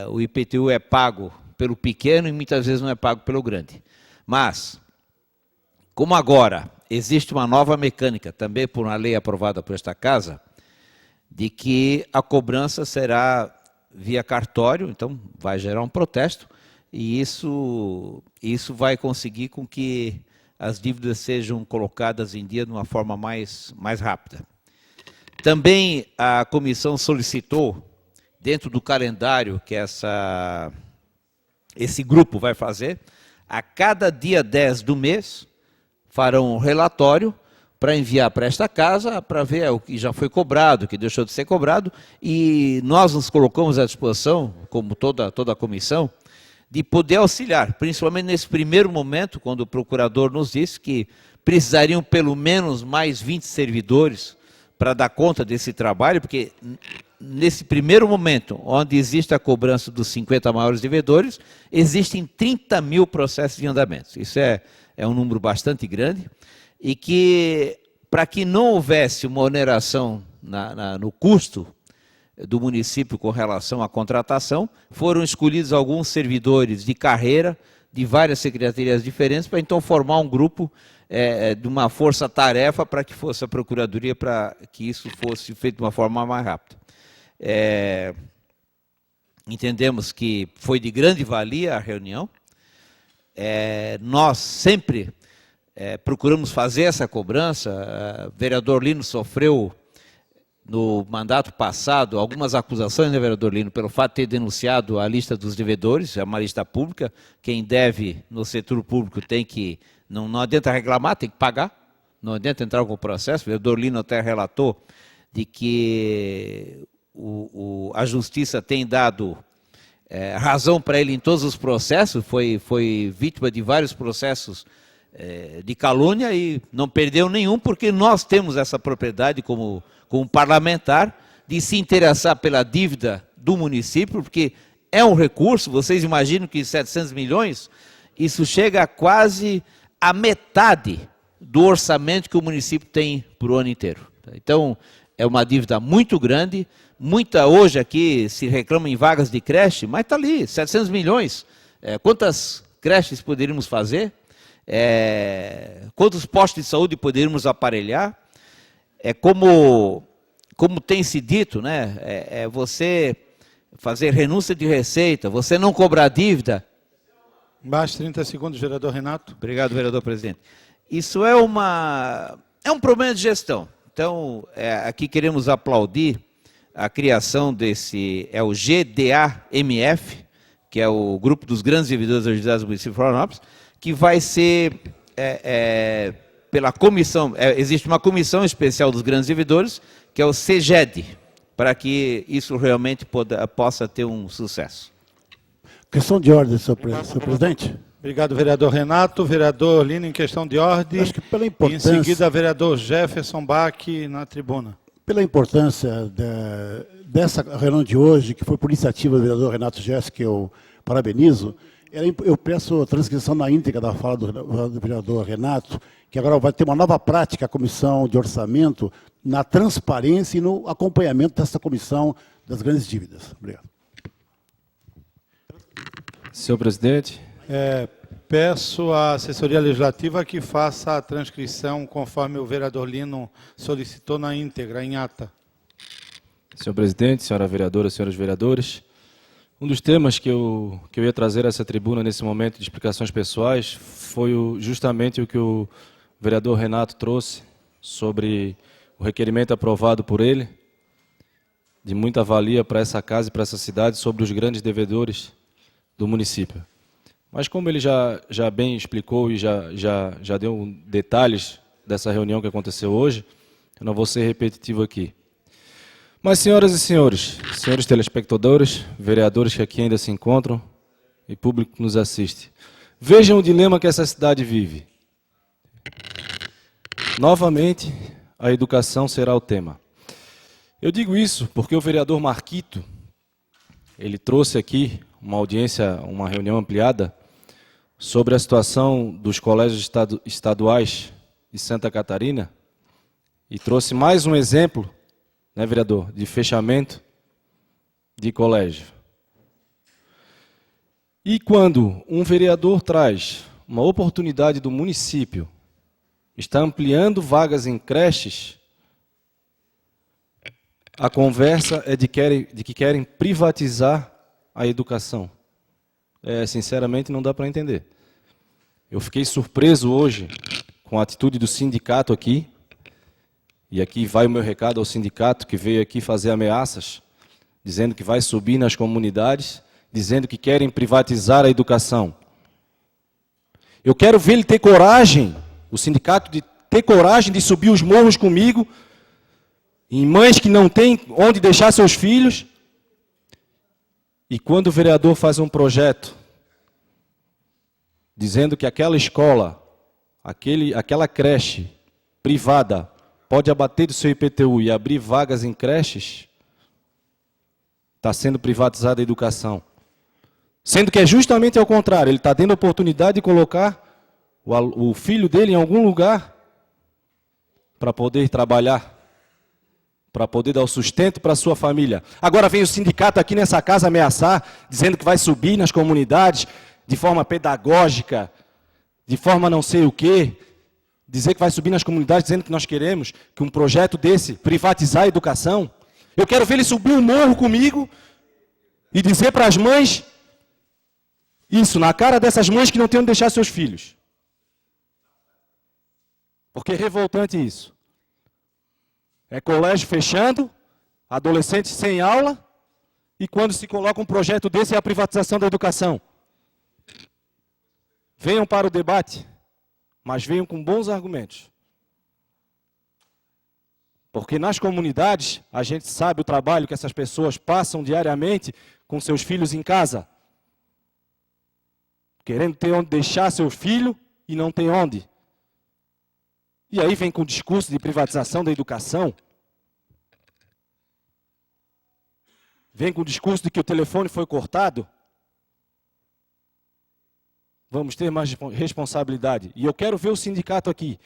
o IPTU é pago pelo pequeno e muitas vezes não é pago pelo grande. Mas, como agora existe uma nova mecânica, também por uma lei aprovada por esta casa, de que a cobrança será via cartório, então vai gerar um protesto, e isso vai conseguir com que as dívidas sejam colocadas em dia de uma forma mais rápida. Também a comissão solicitou, dentro do calendário que esse grupo vai fazer, a cada dia 10 do mês, farão um relatório para enviar para esta casa, para ver o que já foi cobrado, o que deixou de ser cobrado, e nós nos colocamos à disposição, como toda a comissão, de poder auxiliar, principalmente nesse primeiro momento, quando o procurador nos disse que precisariam pelo menos mais 20 servidores para dar conta desse trabalho, porque nesse primeiro momento, onde existe a cobrança dos 50 maiores devedores, existem 30 mil processos de andamento. Isso é um número bastante grande, e que, para que não houvesse uma oneração no custo do município com relação à contratação, foram escolhidos alguns servidores de carreira de várias secretarias diferentes para então formar um grupo de uma força-tarefa para que fosse a Procuradoria, para que isso fosse feito de uma forma mais rápida. Entendemos que foi de grande valia a reunião. Nós sempre procuramos fazer essa cobrança. O vereador Lino sofreu, no mandato passado, algumas acusações, né, vereador Lino, pelo fato de ter denunciado a lista dos devedores, é uma lista pública. Quem deve no setor público tem que, não adianta reclamar, tem que pagar, não adianta entrar com o processo. O vereador Lino até relatou de que a justiça tem dado razão para ele em todos os processos, foi vítima de vários processos de calúnia e não perdeu nenhum, porque nós temos essa propriedade como parlamentar de se interessar pela dívida do município, porque é um recurso. Vocês imaginam que 700 milhões, isso chega a quase a metade do orçamento que o município tem para o ano inteiro. Então, é uma dívida muito grande. Hoje aqui se reclama em vagas de creche, mas está ali, 700 milhões. Quantas creches poderíamos fazer? Quantos postos de saúde poderíamos aparelhar? Como tem se dito, né? Você fazer renúncia de receita, você não cobrar dívida. Mais 30 segundos, vereador Renato. Obrigado, vereador presidente. Isso é um problema de gestão. Então, aqui queremos aplaudir a criação desse, o GDAMF, que é o Grupo dos Grandes Devedores Ajudados do município de Florianópolis, que vai ser pela comissão, existe uma comissão especial dos grandes devedores, que é o CGED, para que isso realmente possa ter um sucesso. Questão de ordem, senhor presidente. Obrigado, vereador Renato. Vereador Lino, em questão de ordem. Acho que pela importância... E em seguida, vereador Jefferson Bach, na tribuna. Pela importância dessa reunião de hoje, que foi por iniciativa do vereador Renato Jéssica, que eu parabenizo, eu peço a transcrição na íntegra da fala do vereador Renato, que agora vai ter uma nova prática, a comissão de orçamento, na transparência e no acompanhamento dessa comissão das grandes dívidas. Obrigado. Senhor presidente. Peço à assessoria legislativa que faça a transcrição conforme o vereador Lino solicitou na íntegra, em ata. Senhor presidente, senhora vereadora, senhores vereadores, um dos temas que eu ia trazer a essa tribuna nesse momento de explicações pessoais foi justamente o que o vereador Renato trouxe sobre o requerimento aprovado por ele, de muita valia para essa casa e para essa cidade, sobre os grandes devedores do município. Mas como ele já bem explicou e já deu detalhes dessa reunião que aconteceu hoje, eu não vou ser repetitivo aqui. Mas, senhoras e senhores telespectadores, vereadores que aqui ainda se encontram e público que nos assiste, vejam o dilema que essa cidade vive. Novamente, a educação será o tema. Eu digo isso porque o vereador Marquito, ele trouxe aqui uma audiência, uma reunião ampliada, sobre a situação dos colégios estaduais de Santa Catarina, e trouxe mais um exemplo, né, vereador, de fechamento de colégio. E quando um vereador traz uma oportunidade do município, está ampliando vagas em creches, a conversa é de que querem privatizar a educação. Sinceramente, não dá para entender. Eu fiquei surpreso hoje com a atitude do sindicato aqui, e aqui vai o meu recado ao sindicato que veio aqui fazer ameaças, dizendo que vai subir nas comunidades, dizendo que querem privatizar a educação. Eu quero ver ele ter coragem, o sindicato de ter coragem de subir os morros comigo, em mães que não têm onde deixar seus filhos. E quando o vereador faz um projeto dizendo que aquela escola, aquela creche privada pode abater do seu IPTU e abrir vagas em creches, está sendo privatizada a educação. Sendo que é justamente ao contrário, ele está tendo a oportunidade de colocar o filho dele em algum lugar para poder trabalhar, para poder dar o sustento para a sua família. Agora vem o sindicato aqui nessa casa ameaçar, dizendo que vai subir nas comunidades de forma pedagógica, de forma não sei o quê, dizer que vai subir nas comunidades dizendo que nós queremos que um projeto desse privatizar a educação. Eu quero ver ele subir um morro comigo e dizer para as mães isso, na cara dessas mães que não têm onde deixar seus filhos. Porque é revoltante isso. É colégio fechando, adolescentes sem aula, e quando se coloca um projeto desse é a privatização da educação. Venham para o debate, mas venham com bons argumentos. Porque nas comunidades, a gente sabe o trabalho que essas pessoas passam diariamente com seus filhos em casa. Querendo ter onde deixar seu filho e não tem onde. E aí vem com o discurso de privatização da educação. Vem com o discurso de que o telefone foi cortado. Vamos ter mais responsabilidade. E eu quero ver o sindicato aqui,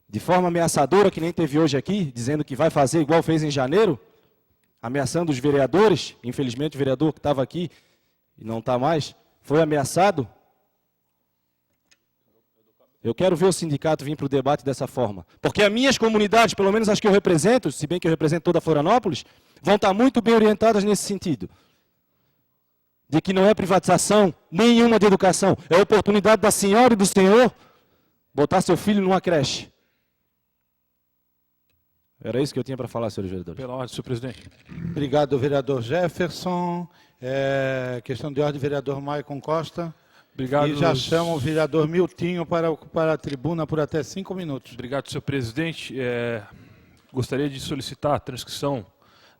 de forma ameaçadora, que nem teve hoje aqui, dizendo que vai fazer igual fez em janeiro, ameaçando os vereadores. Infelizmente o vereador que estava aqui e não está mais, foi ameaçado. Eu quero ver o sindicato vir para o debate dessa forma. Porque as minhas comunidades, pelo menos as que eu represento, se bem que eu represento toda Florianópolis, vão estar muito bem orientadas nesse sentido. De que não é privatização nenhuma de educação. É a oportunidade da senhora e do senhor botar seu filho numa creche. Era isso que eu tinha para falar, senhores vereadores. Pela ordem, senhor presidente. Obrigado, vereador Jefferson. Questão de ordem, vereador Maicon Costa. Obrigado. E já chamo o vereador Miltinho para ocupar a tribuna por até 5 minutos. Obrigado, senhor presidente. Gostaria de solicitar a transcrição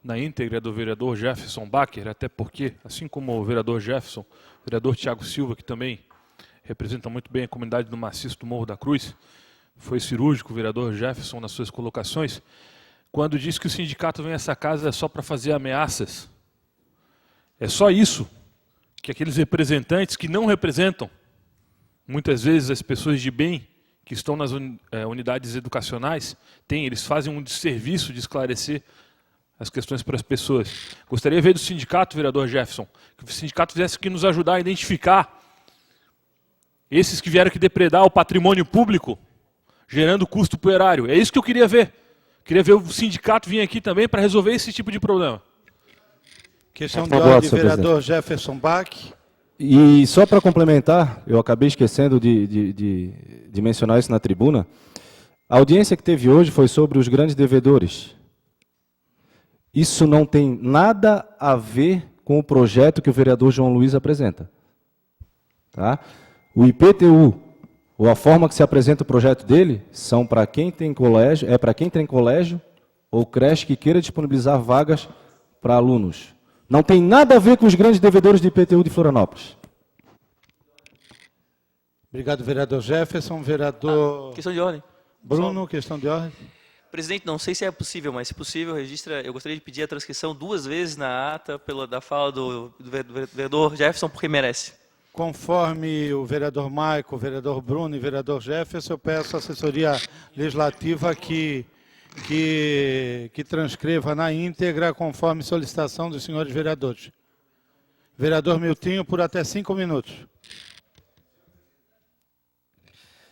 na íntegra do vereador Jefferson Bacher, até porque, assim como o vereador Jefferson, o vereador Tiago Silva, que também representa muito bem a comunidade do Maciço do Morro da Cruz, foi cirúrgico o vereador Jefferson nas suas colocações, quando diz que o sindicato vem a essa casa só para fazer ameaças. É só isso que aqueles representantes que não representam, muitas vezes as pessoas de bem que estão nas unidades educacionais, têm, eles fazem um desserviço de esclarecer as questões para as pessoas. Gostaria de ver do sindicato, vereador Jefferson, que o sindicato viesse aqui nos ajudar a identificar esses que vieram aqui depredar o patrimônio público, gerando custo para o erário. É isso que eu queria ver. Queria ver o sindicato vir aqui também para resolver esse tipo de problema. Questão de ordem, vereador Jefferson Bach. E só para complementar, eu acabei esquecendo de mencionar isso na tribuna, a audiência que teve hoje foi sobre os grandes devedores. Isso não tem nada a ver com o projeto que o vereador João Luiz apresenta. Tá? O IPTU, ou a forma que se apresenta o projeto dele, são para quem tem colégio, para quem tem colégio ou creche que queira disponibilizar vagas para alunos. Não tem nada a ver com os grandes devedores de IPTU de Florianópolis. Obrigado, vereador Jefferson. Vereador Questão de ordem. Bruno, questão de ordem. Presidente, não sei se é possível, mas se possível, eu gostaria de pedir a transcrição 2 vezes na ata da fala do vereador Jefferson, porque merece. Conforme o vereador Maico, o vereador Bruno e o vereador Jefferson, eu peço à assessoria legislativa que transcreva na íntegra conforme solicitação dos senhores vereadores. Vereador Miltinho, por até 5 minutos.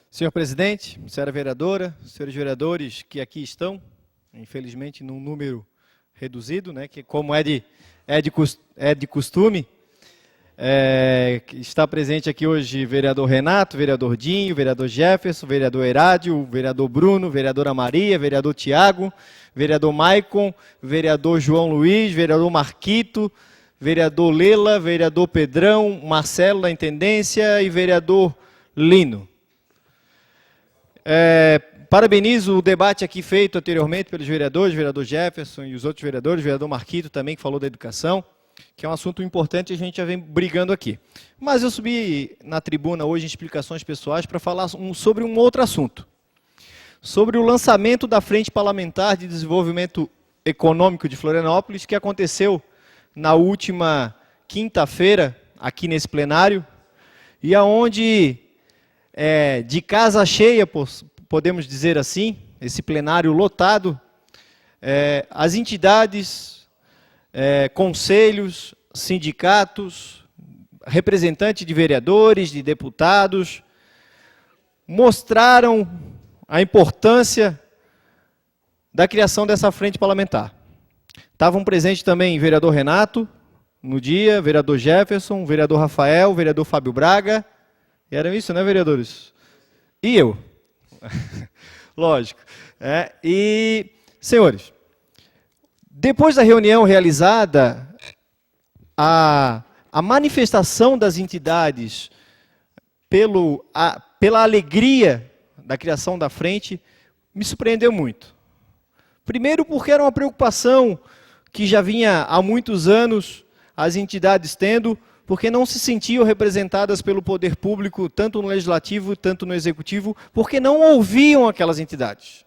Senhor presidente, senhora vereadora, senhores vereadores que aqui estão, infelizmente num número reduzido, né, que como é de costume, está presente aqui hoje vereador Renato, vereador Dinho, vereador Jefferson, vereador Herádio, vereador Bruno, vereadora Maria, vereador Tiago, vereador Maicon, vereador João Luiz, vereador Marquito, vereador Lela, vereador Pedrão, Marcelo da Intendência e vereador Lino. Parabenizo o debate aqui feito anteriormente pelos vereadores, vereador Jefferson e os outros vereadores, vereador Marquito também, que falou da educação, que é um assunto importante e a gente já vem brigando aqui. Mas eu subi na tribuna hoje em explicações pessoais para falar sobre um outro assunto. Sobre o lançamento da Frente Parlamentar de Desenvolvimento Econômico de Florianópolis, que aconteceu na última quinta-feira, aqui nesse plenário, e aonde, de casa cheia, podemos dizer assim, esse plenário lotado, as entidades, conselhos, sindicatos, representantes de vereadores, de deputados, mostraram a importância da criação dessa frente parlamentar. Estavam presentes também o vereador Renato, no dia, vereador Jefferson, vereador Rafael, vereador Fábio Braga. E eram isso, né, vereadores? E eu. Lógico. E, senhores, depois da reunião realizada, a manifestação das entidades pela alegria da criação da frente me surpreendeu muito. Primeiro porque era uma preocupação que já vinha há muitos anos as entidades tendo, porque não se sentiam representadas pelo poder público, tanto no legislativo, tanto no executivo, porque não ouviam aquelas entidades.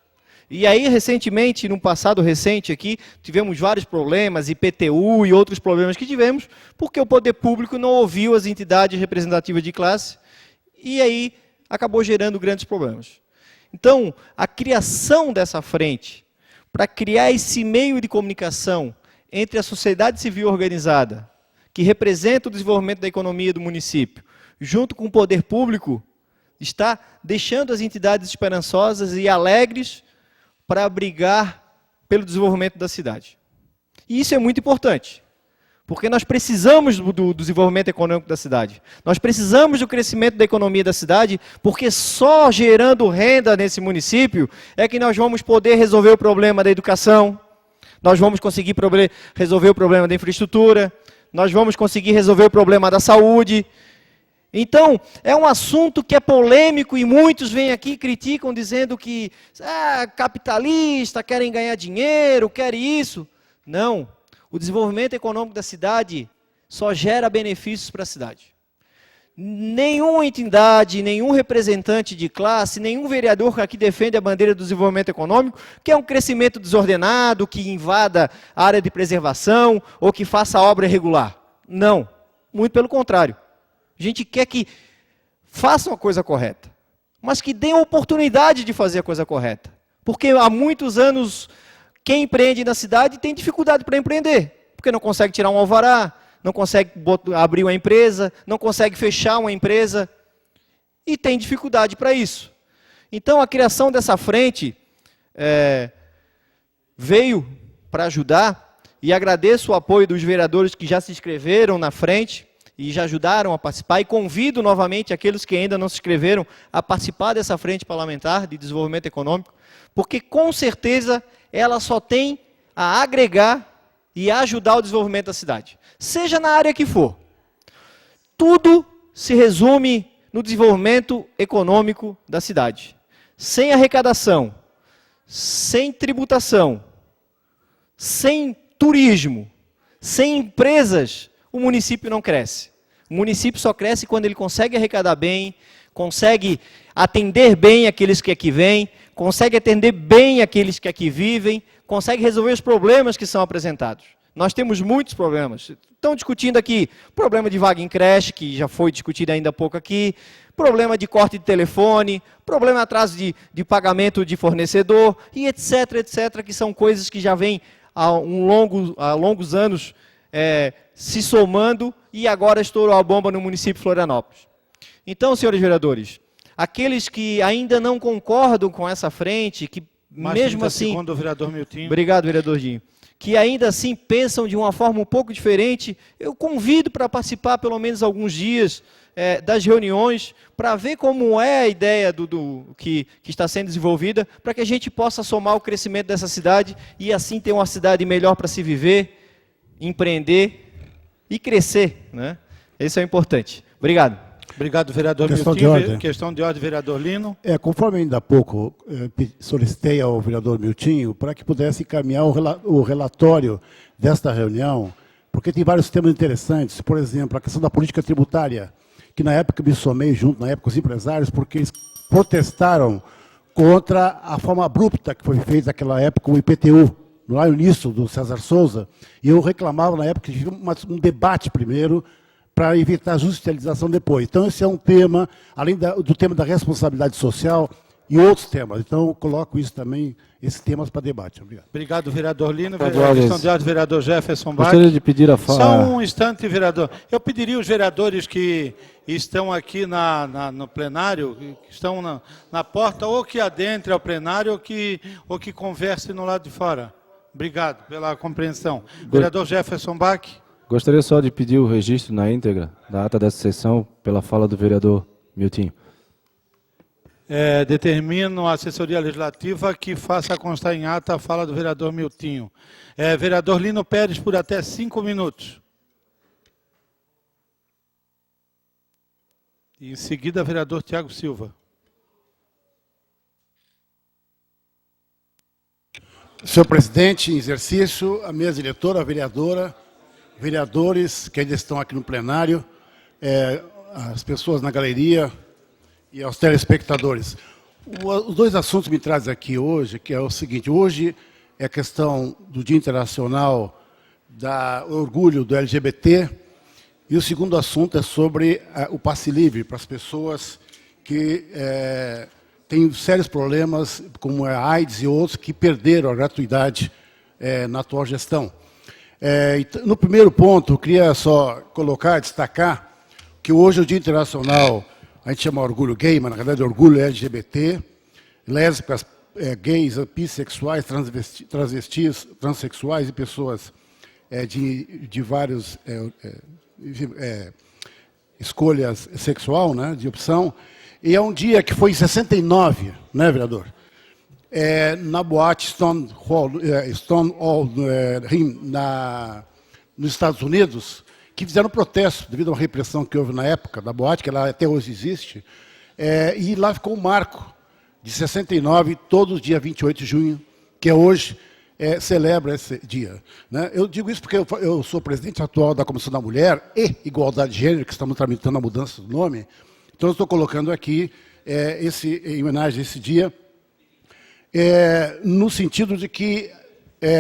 E aí, recentemente, no passado recente aqui, tivemos vários problemas, IPTU e outros problemas que tivemos, porque o poder público não ouviu as entidades representativas de classe, e aí acabou gerando grandes problemas. Então, a criação dessa frente, para criar esse meio de comunicação entre a sociedade civil organizada, que representa o desenvolvimento da economia do município, junto com o poder público, está deixando as entidades esperançosas e alegres para brigar pelo desenvolvimento da cidade. E isso é muito importante, porque nós precisamos do desenvolvimento econômico da cidade. Nós precisamos do crescimento da economia da cidade, porque só gerando renda nesse município é que nós vamos poder resolver o problema da educação, nós vamos conseguir resolver o problema da infraestrutura, nós vamos conseguir resolver o problema da saúde. Então, é um assunto que é polêmico e muitos vêm aqui e criticam dizendo que capitalista, querem ganhar dinheiro, querem isso. Não, o desenvolvimento econômico da cidade só gera benefícios para a cidade. Nenhuma entidade, nenhum representante de classe, nenhum vereador que aqui defende a bandeira do desenvolvimento econômico, que é um crescimento desordenado, que invada a área de preservação ou que faça obra irregular. Não, muito pelo contrário. A gente quer que façam a coisa correta, mas que deem a oportunidade de fazer a coisa correta. Porque há muitos anos, quem empreende na cidade tem dificuldade para empreender, porque não consegue tirar um alvará, não consegue abrir uma empresa, não consegue fechar uma empresa, e tem dificuldade para isso. Então, a criação dessa frente veio para ajudar, e agradeço o apoio dos vereadores que já se inscreveram na frente, e já ajudaram a participar, e convido novamente aqueles que ainda não se inscreveram a participar dessa frente parlamentar de desenvolvimento econômico, porque com certeza ela só tem a agregar e a ajudar o desenvolvimento da cidade, seja na área que for. Tudo se resume no desenvolvimento econômico da cidade. Sem arrecadação, sem tributação, sem turismo, sem empresas, o município não cresce. O município só cresce quando ele consegue arrecadar bem, consegue atender bem aqueles que aqui vêm, consegue atender bem aqueles que aqui vivem, consegue resolver os problemas que são apresentados. Nós temos muitos problemas. Estão discutindo aqui problema de vaga em creche, que já foi discutido ainda há pouco aqui, problema de corte de telefone, problema de atraso de pagamento de fornecedor, e etc, etc, que são coisas que já vêm há longos anos se somando, e agora estourou a bomba no município de Florianópolis. Então, senhores vereadores, aqueles que ainda não concordam com essa frente, que mesmo assim... Segundo o vereador Miltinho. Obrigado, vereador Dinho. Que ainda assim pensam de uma forma um pouco diferente, eu convido para participar pelo menos alguns dias das reuniões, para ver como é a ideia que está sendo desenvolvida, para que a gente possa somar o crescimento dessa cidade e assim ter uma cidade melhor para se viver, empreender e crescer, né? Isso é importante. Obrigado. Obrigado, vereador Questão Miltinho. de ordem. Questão de ordem, vereador Lino. Conforme ainda há pouco solicitei ao vereador Miltinho para que pudesse encaminhar o relatório desta reunião, porque tem vários temas interessantes. Por exemplo, a questão da política tributária, que na época me somei junto, na época, os empresários, porque eles protestaram contra a forma abrupta que foi feita naquela época, o IPTU, lá no início do César Souza, e eu reclamava na época que tivemos um debate primeiro, para evitar a judicialização depois. Então, esse é um tema, além do tema da responsabilidade social, e outros temas. Então, eu coloco isso também, esses temas para debate. Obrigado. Obrigado, vereador Lino. Vereadores, Questão de ordem, vereador Jefferson Bach. gostaria de pedir a fala. Só um instante, vereador. Eu pediria os vereadores que estão aqui no plenário, que estão na porta, ou que adentrem ao plenário, ou que conversem no lado de fora. Obrigado pela compreensão. Vereador Jefferson Bach. Gostaria só de pedir o registro na íntegra da ata dessa sessão pela fala do vereador Miltinho. Determino a assessoria legislativa que faça constar em ata a fala do vereador Miltinho. Vereador Lino Pérez, por até 5 minutos. E em seguida, vereador Tiago Silva. Senhor presidente, em exercício, a mesa diretora, a vereadora, vereadores que ainda estão aqui no plenário, as pessoas na galeria e aos telespectadores. Os dois assuntos que me trazem aqui hoje, que é o seguinte: hoje é a questão do Dia Internacional do Orgulho do LGBT, e o segundo assunto é sobre o passe livre para as pessoas que têm sérios problemas, como a AIDS e outros, que perderam a gratuidade na atual gestão. No primeiro ponto, eu queria só colocar, destacar, que hoje é o Dia Internacional, a gente chama orgulho gay, mas na verdade é orgulho LGBT, lésbicas, gays, bissexuais, transvestis, transexuais e pessoas de várias escolhas sexual, né, de opção. E é um dia que foi em 69, né, vereador? Na boate Stonewall Inn, nos Estados Unidos, que fizeram protesto devido a uma repressão que houve na época da boate, que ela até hoje existe, e lá ficou um marco de 69, todos os dias 28 de junho, que é hoje, celebra esse dia. Né? Eu digo isso porque eu sou presidente atual da Comissão da Mulher e Igualdade de Gênero, que estamos tramitando a mudança do nome. Então, eu estou colocando aqui em homenagem a esse dia, no sentido de que,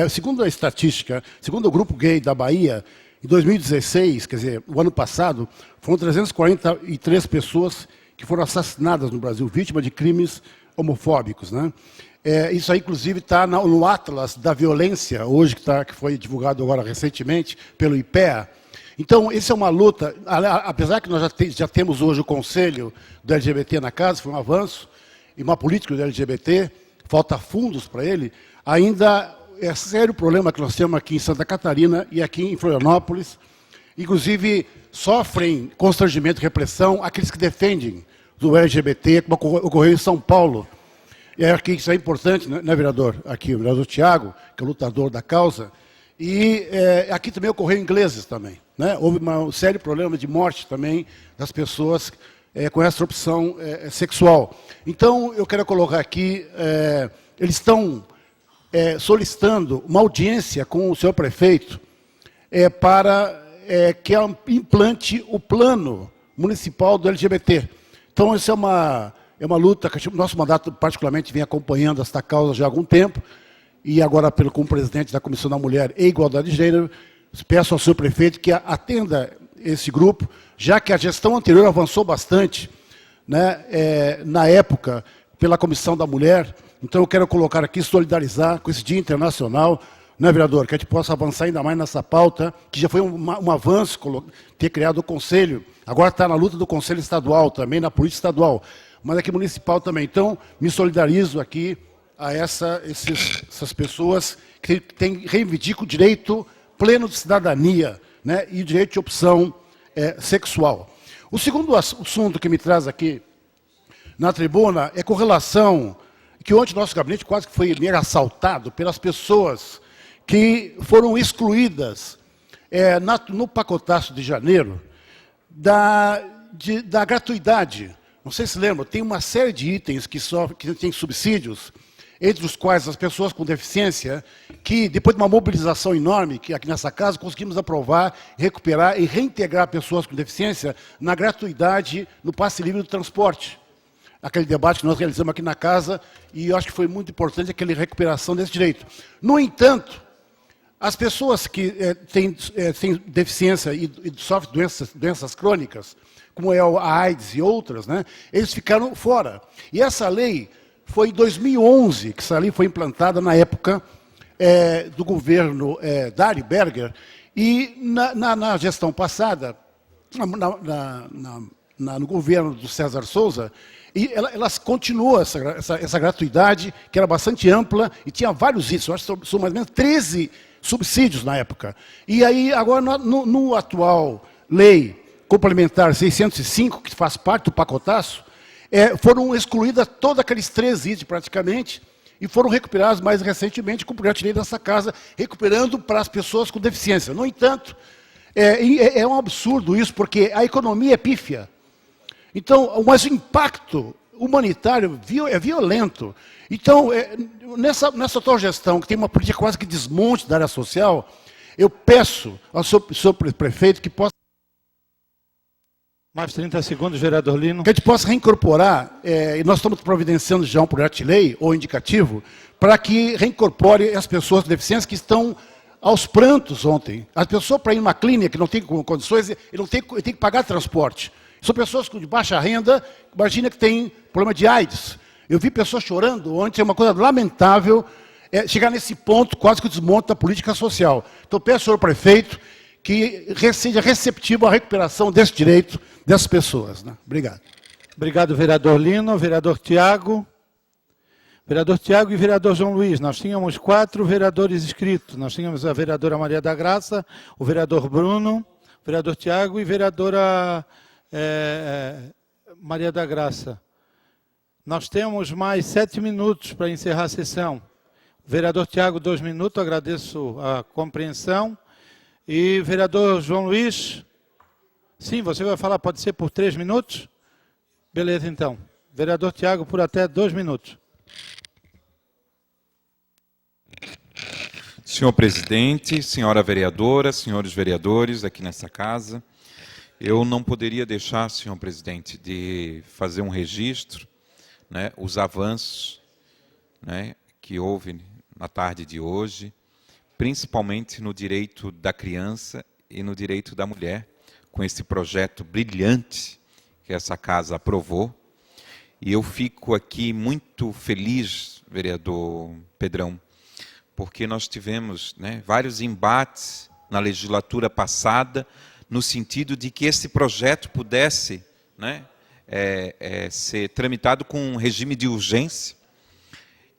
segundo a estatística, segundo o Grupo Gay da Bahia, em 2016, quer dizer, o ano passado, foram 343 pessoas que foram assassinadas no Brasil, vítimas de crimes homofóbicos. Né? Isso aí, inclusive, está no Atlas da Violência, hoje, que foi divulgado agora recentemente pelo IPEA. Então, isso é uma luta, apesar que nós já temos hoje o Conselho do LGBT na casa, foi um avanço, e uma política do LGBT, falta fundos para ele, ainda é sério o problema que nós temos aqui em Santa Catarina e aqui em Florianópolis. Inclusive, sofrem constrangimento e repressão aqueles que defendem do LGBT, como ocorreu em São Paulo. E aqui isso é importante, né, vereador? Aqui, o vereador Tiago, que é o lutador da causa. E aqui também ocorreu em Ingleses também. Né? Houve um sério problema de morte também das pessoas com essa opção sexual. Então, eu quero colocar aqui, eles estão solicitando uma audiência com o senhor prefeito para que implante o plano municipal do LGBT. Então, isso é uma luta que o nosso mandato particularmente vem acompanhando esta causa já há algum tempo, e agora como presidente da Comissão da Mulher e Igualdade de Gênero, peço ao senhor prefeito que atenda esse grupo, já que a gestão anterior avançou bastante, né, na época, pela Comissão da Mulher. Então, eu quero colocar aqui, solidarizar com esse Dia Internacional, né, vereador, que a gente possa avançar ainda mais nessa pauta, que já foi um avanço ter criado o Conselho. Agora está na luta do Conselho Estadual também, na política estadual, mas aqui municipal também. Então, me solidarizo aqui a essas pessoas que reivindicam o direito pleno de cidadania, né, e o direito de opção sexual. O segundo assunto que me traz aqui na tribuna é com relação que ontem nosso gabinete quase que foi meio assaltado pelas pessoas que foram excluídas no pacotaço de janeiro da gratuidade. Não sei se lembram, tem uma série de itens que têm subsídios, entre os quais as pessoas com deficiência, que depois de uma mobilização enorme, que aqui nessa casa conseguimos aprovar, recuperar e reintegrar pessoas com deficiência na gratuidade no passe livre do transporte. Aquele debate que nós realizamos aqui na casa, e eu acho que foi muito importante aquela recuperação desse direito. No entanto, as pessoas que têm deficiência e sofrem doenças crônicas, como é a AIDS e outras, né, eles ficaram fora. E essa lei Foi em 2011 que essa lei foi implantada, na época do governo Dari Berger, e na gestão passada, no governo do César Souza, e elas continuou essa gratuidade, que era bastante ampla, e tinha vários itens, eu acho que são mais ou menos 13 subsídios na época. E aí, agora, no atual lei complementar 605, que faz parte do pacotaço, foram excluídas todos aqueles 13 itens, praticamente, e foram recuperados mais recentemente com o projeto de lei dessa casa, recuperando para as pessoas com deficiência. No entanto, é um absurdo isso, porque a economia é pífia. Então, mas o impacto humanitário é violento. Então, nessa atual gestão, que tem uma política quase que desmonte da área social, eu peço ao senhor prefeito que possa... Mais 30 segundos, vereador Lino. Que a gente possa reincorporar, e nós estamos providenciando já um projeto de lei, ou indicativo, para que reincorpore as pessoas com deficiência que estão aos prantos ontem. As pessoas, para ir numa clínica que não tem condições, ele tem que pagar transporte. São pessoas de baixa renda, imagina que tem problema de AIDS. Eu vi pessoas chorando ontem, é uma coisa lamentável chegar nesse ponto, quase que o desmonte da política social. Então, peço ao senhor prefeito que seja receptivo à recuperação desse direito dessas pessoas. Né? Obrigado. Obrigado, vereador Lino. Vereador Tiago. Vereador Tiago e vereador João Luiz. Nós tínhamos 4 vereadores inscritos. Nós tínhamos a vereadora Maria da Graça, o vereador Bruno, o vereador Tiago e vereadora Maria da Graça. Nós temos mais 7 minutos para encerrar a sessão. Vereador Tiago, 2 minutos, agradeço a compreensão. E vereador João Luiz, sim, você vai falar, pode ser por 3 minutos? Beleza, então. Vereador Tiago, por até 2 minutos. Senhor presidente, senhora vereadora, senhores vereadores aqui nessa casa, eu não poderia deixar, senhor presidente, de fazer um registro, né, os avanços, né, que houve na tarde de hoje, principalmente no direito da criança e no direito da mulher, com esse projeto brilhante que essa casa aprovou. E eu fico aqui muito feliz, vereador Pedrão, porque nós tivemos, né, vários embates na legislatura passada, no sentido de que esse projeto pudesse, né, ser tramitado com um regime de urgência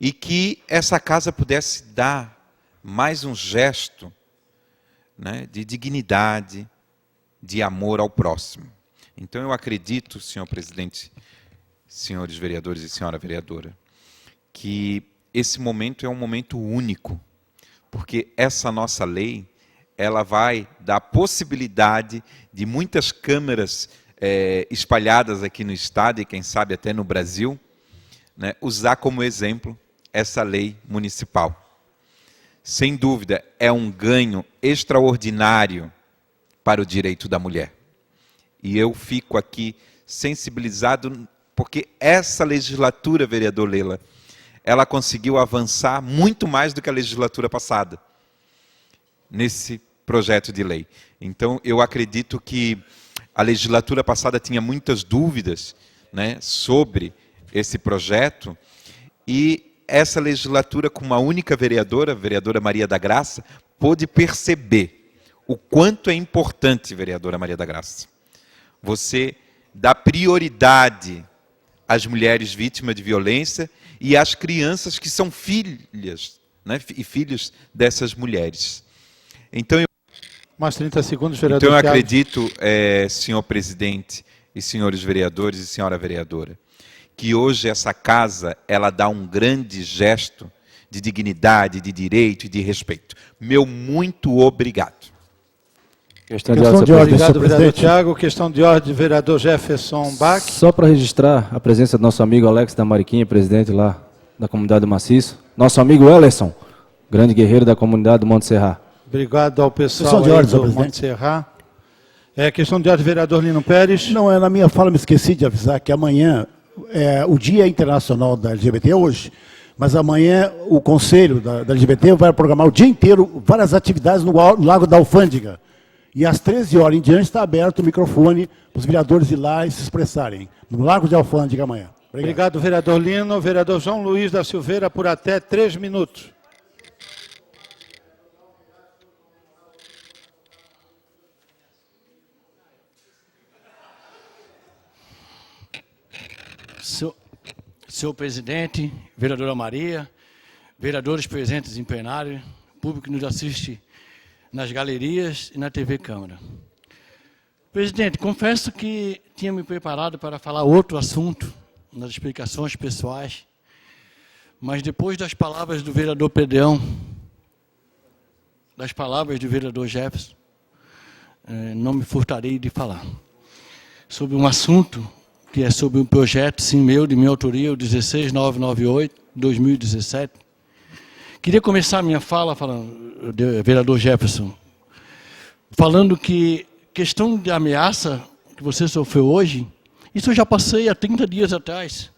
e que essa casa pudesse dar mais um gesto, né, de dignidade, de amor ao próximo. Então eu acredito, senhor presidente, senhores vereadores e senhora vereadora, que esse momento é um momento único, porque essa nossa lei, ela vai dar possibilidade de muitas câmaras espalhadas aqui no estado e quem sabe até no Brasil, né, usar como exemplo essa lei municipal. Sem dúvida, é um ganho extraordinário para o direito da mulher. E eu fico aqui sensibilizado, porque essa legislatura, vereador Lela, ela conseguiu avançar muito mais do que a legislatura passada, nesse projeto de lei. Então, eu acredito que a legislatura passada tinha muitas dúvidas, né, sobre esse projeto, e essa legislatura, com uma única vereadora, a vereadora Maria da Graça, pôde perceber o quanto é importante, vereadora Maria da Graça, você dá prioridade às mulheres vítimas de violência e às crianças que são filhas, né, e filhos dessas mulheres. Então, mais 30 segundos, vereador. Então eu acredito, senhor presidente e senhores vereadores e senhora vereadora, que hoje essa casa, ela dá um grande gesto de dignidade, de direito e de respeito. Meu muito obrigado. Questão de ordem, obrigado, vereador Tiago. Questão de ordem, vereador Jefferson Bach. Só para registrar a presença do nosso amigo Alex da Mariquinha, presidente lá da comunidade do Maciço. Nosso amigo Ellerson, grande guerreiro da comunidade do Monte Serra. Obrigado ao pessoal do Monte Serra. Questão de ordem, vereador Lino Pérez. Não, na minha fala me esqueci de avisar que amanhã o Dia Internacional da LGBT é hoje, mas amanhã o Conselho da LGBT vai programar o dia inteiro várias atividades no Lago da Alfândega. E às 13 horas em diante está aberto o microfone para os vereadores ir lá e se expressarem. No Lago de Alfândega amanhã. Obrigado, vereador Lino. Vereador João Luiz da Silveira, por até 3 minutos. Senhor presidente, vereadora Maria, vereadores presentes em plenário, público que nos assiste nas galerias e na TV Câmara. Presidente, confesso que tinha me preparado para falar outro assunto nas explicações pessoais, mas depois das palavras do vereador Pedrão, das palavras do vereador Jefferson, não me furtarei de falar sobre um assunto que é sobre um projeto, sim, meu, de minha autoria, o 16998-2017. Queria começar a minha fala, falando, vereador Jefferson, falando que questão de ameaça que você sofreu hoje, isso eu já passei há 30 dias atrás.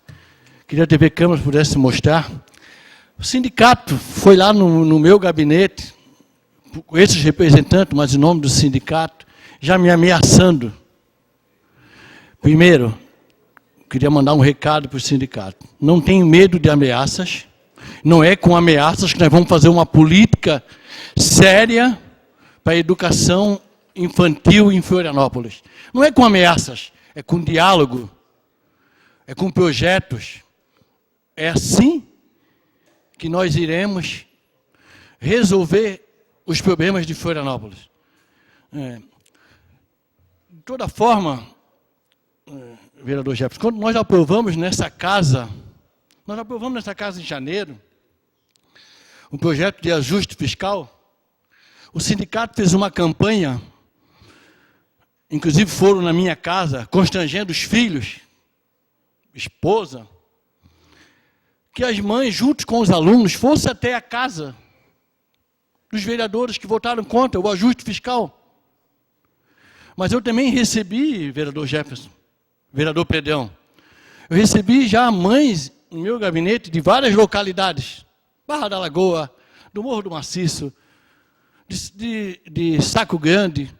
Queria a TV Câmara pudesse mostrar. O sindicato foi lá no meu gabinete, com esses representantes, mas em nome do sindicato, já me ameaçando. Primeiro, queria mandar um recado para o sindicato. Não tenho medo de ameaças. Não é com ameaças que nós vamos fazer uma política séria para a educação infantil em Florianópolis. Não é com ameaças, é com diálogo, é com projetos. É assim que nós iremos resolver os problemas de Florianópolis. De toda forma, vereador Jefferson, quando nós aprovamos nessa casa em janeiro, um projeto de ajuste fiscal, o sindicato fez uma campanha, inclusive foram na minha casa, constrangendo os filhos, esposa, que as mães, junto com os alunos, fossem até a casa dos vereadores que votaram contra o ajuste fiscal. Mas eu também recebi, vereador Jefferson, vereador Pedrão, eu recebi já mães no meu gabinete de várias localidades, Barra da Lagoa, do Morro do Maciço, de Saco Grande,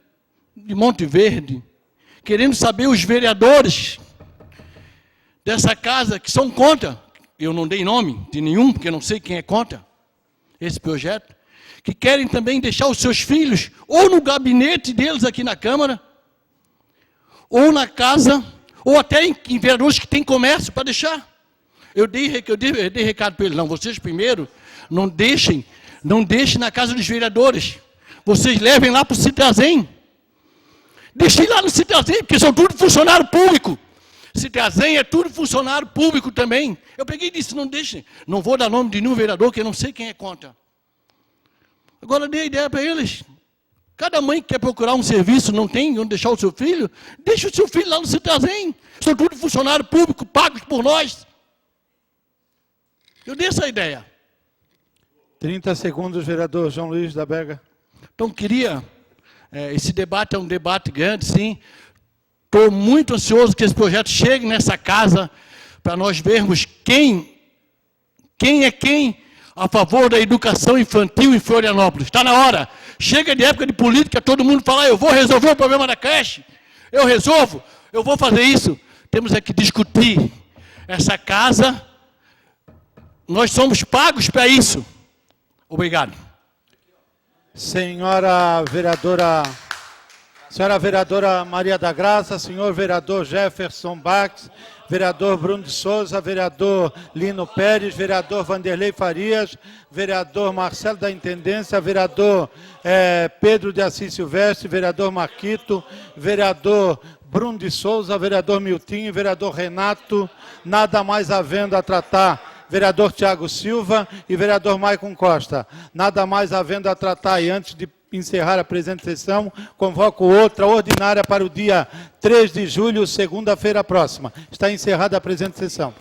de Monte Verde, querendo saber os vereadores dessa casa que são contra, eu não dei nome de nenhum, porque eu não sei quem é contra esse projeto, que querem também deixar os seus filhos ou no gabinete deles aqui na Câmara, ou na casa, ou até em vereadores que têm comércio para deixar. Eu dei recado para eles, não, vocês primeiro, não deixem na casa dos vereadores, vocês levem lá para o Citrazem. Deixem lá no Citrazem, porque são tudo funcionário público. Citrazem é tudo funcionário público também. Eu peguei e disse, não deixem, não vou dar nome de nenhum vereador, que eu não sei quem é contra. Agora dei a ideia para eles. Cada mãe que quer procurar um serviço, não tem onde deixar o seu filho, deixa o seu filho lá no Citrazem. São tudo funcionário público, pagos por nós. Eu dei essa ideia. 30 segundos, vereador João Luiz da Berga. Então, queria... esse debate é um debate grande, sim. Estou muito ansioso que esse projeto chegue nessa casa para nós vermos quem é quem a favor da educação infantil em Florianópolis. Está na hora. Chega de época de política, todo mundo fala, eu vou resolver o problema da creche. Eu resolvo, eu vou fazer isso. Temos é que discutir essa casa. Nós somos pagos para isso. Obrigado. Senhora vereadora Maria da Graça, senhor vereador Jefferson Bax, vereador Bruno de Souza, vereador Lino Pérez, vereador Vanderlei Farias, vereador Marcelo da Intendência, vereador Pedro de Assis Silvestre, vereador Marquito, vereador Bruno de Souza, vereador Miltinho, vereador Renato, nada mais havendo a tratar, vereador Tiago Silva e vereador Maicon Costa. Nada mais havendo a tratar, e antes de encerrar a presente sessão, convoco outra ordinária para o dia 3 de julho, segunda-feira próxima. Está encerrada a presente sessão.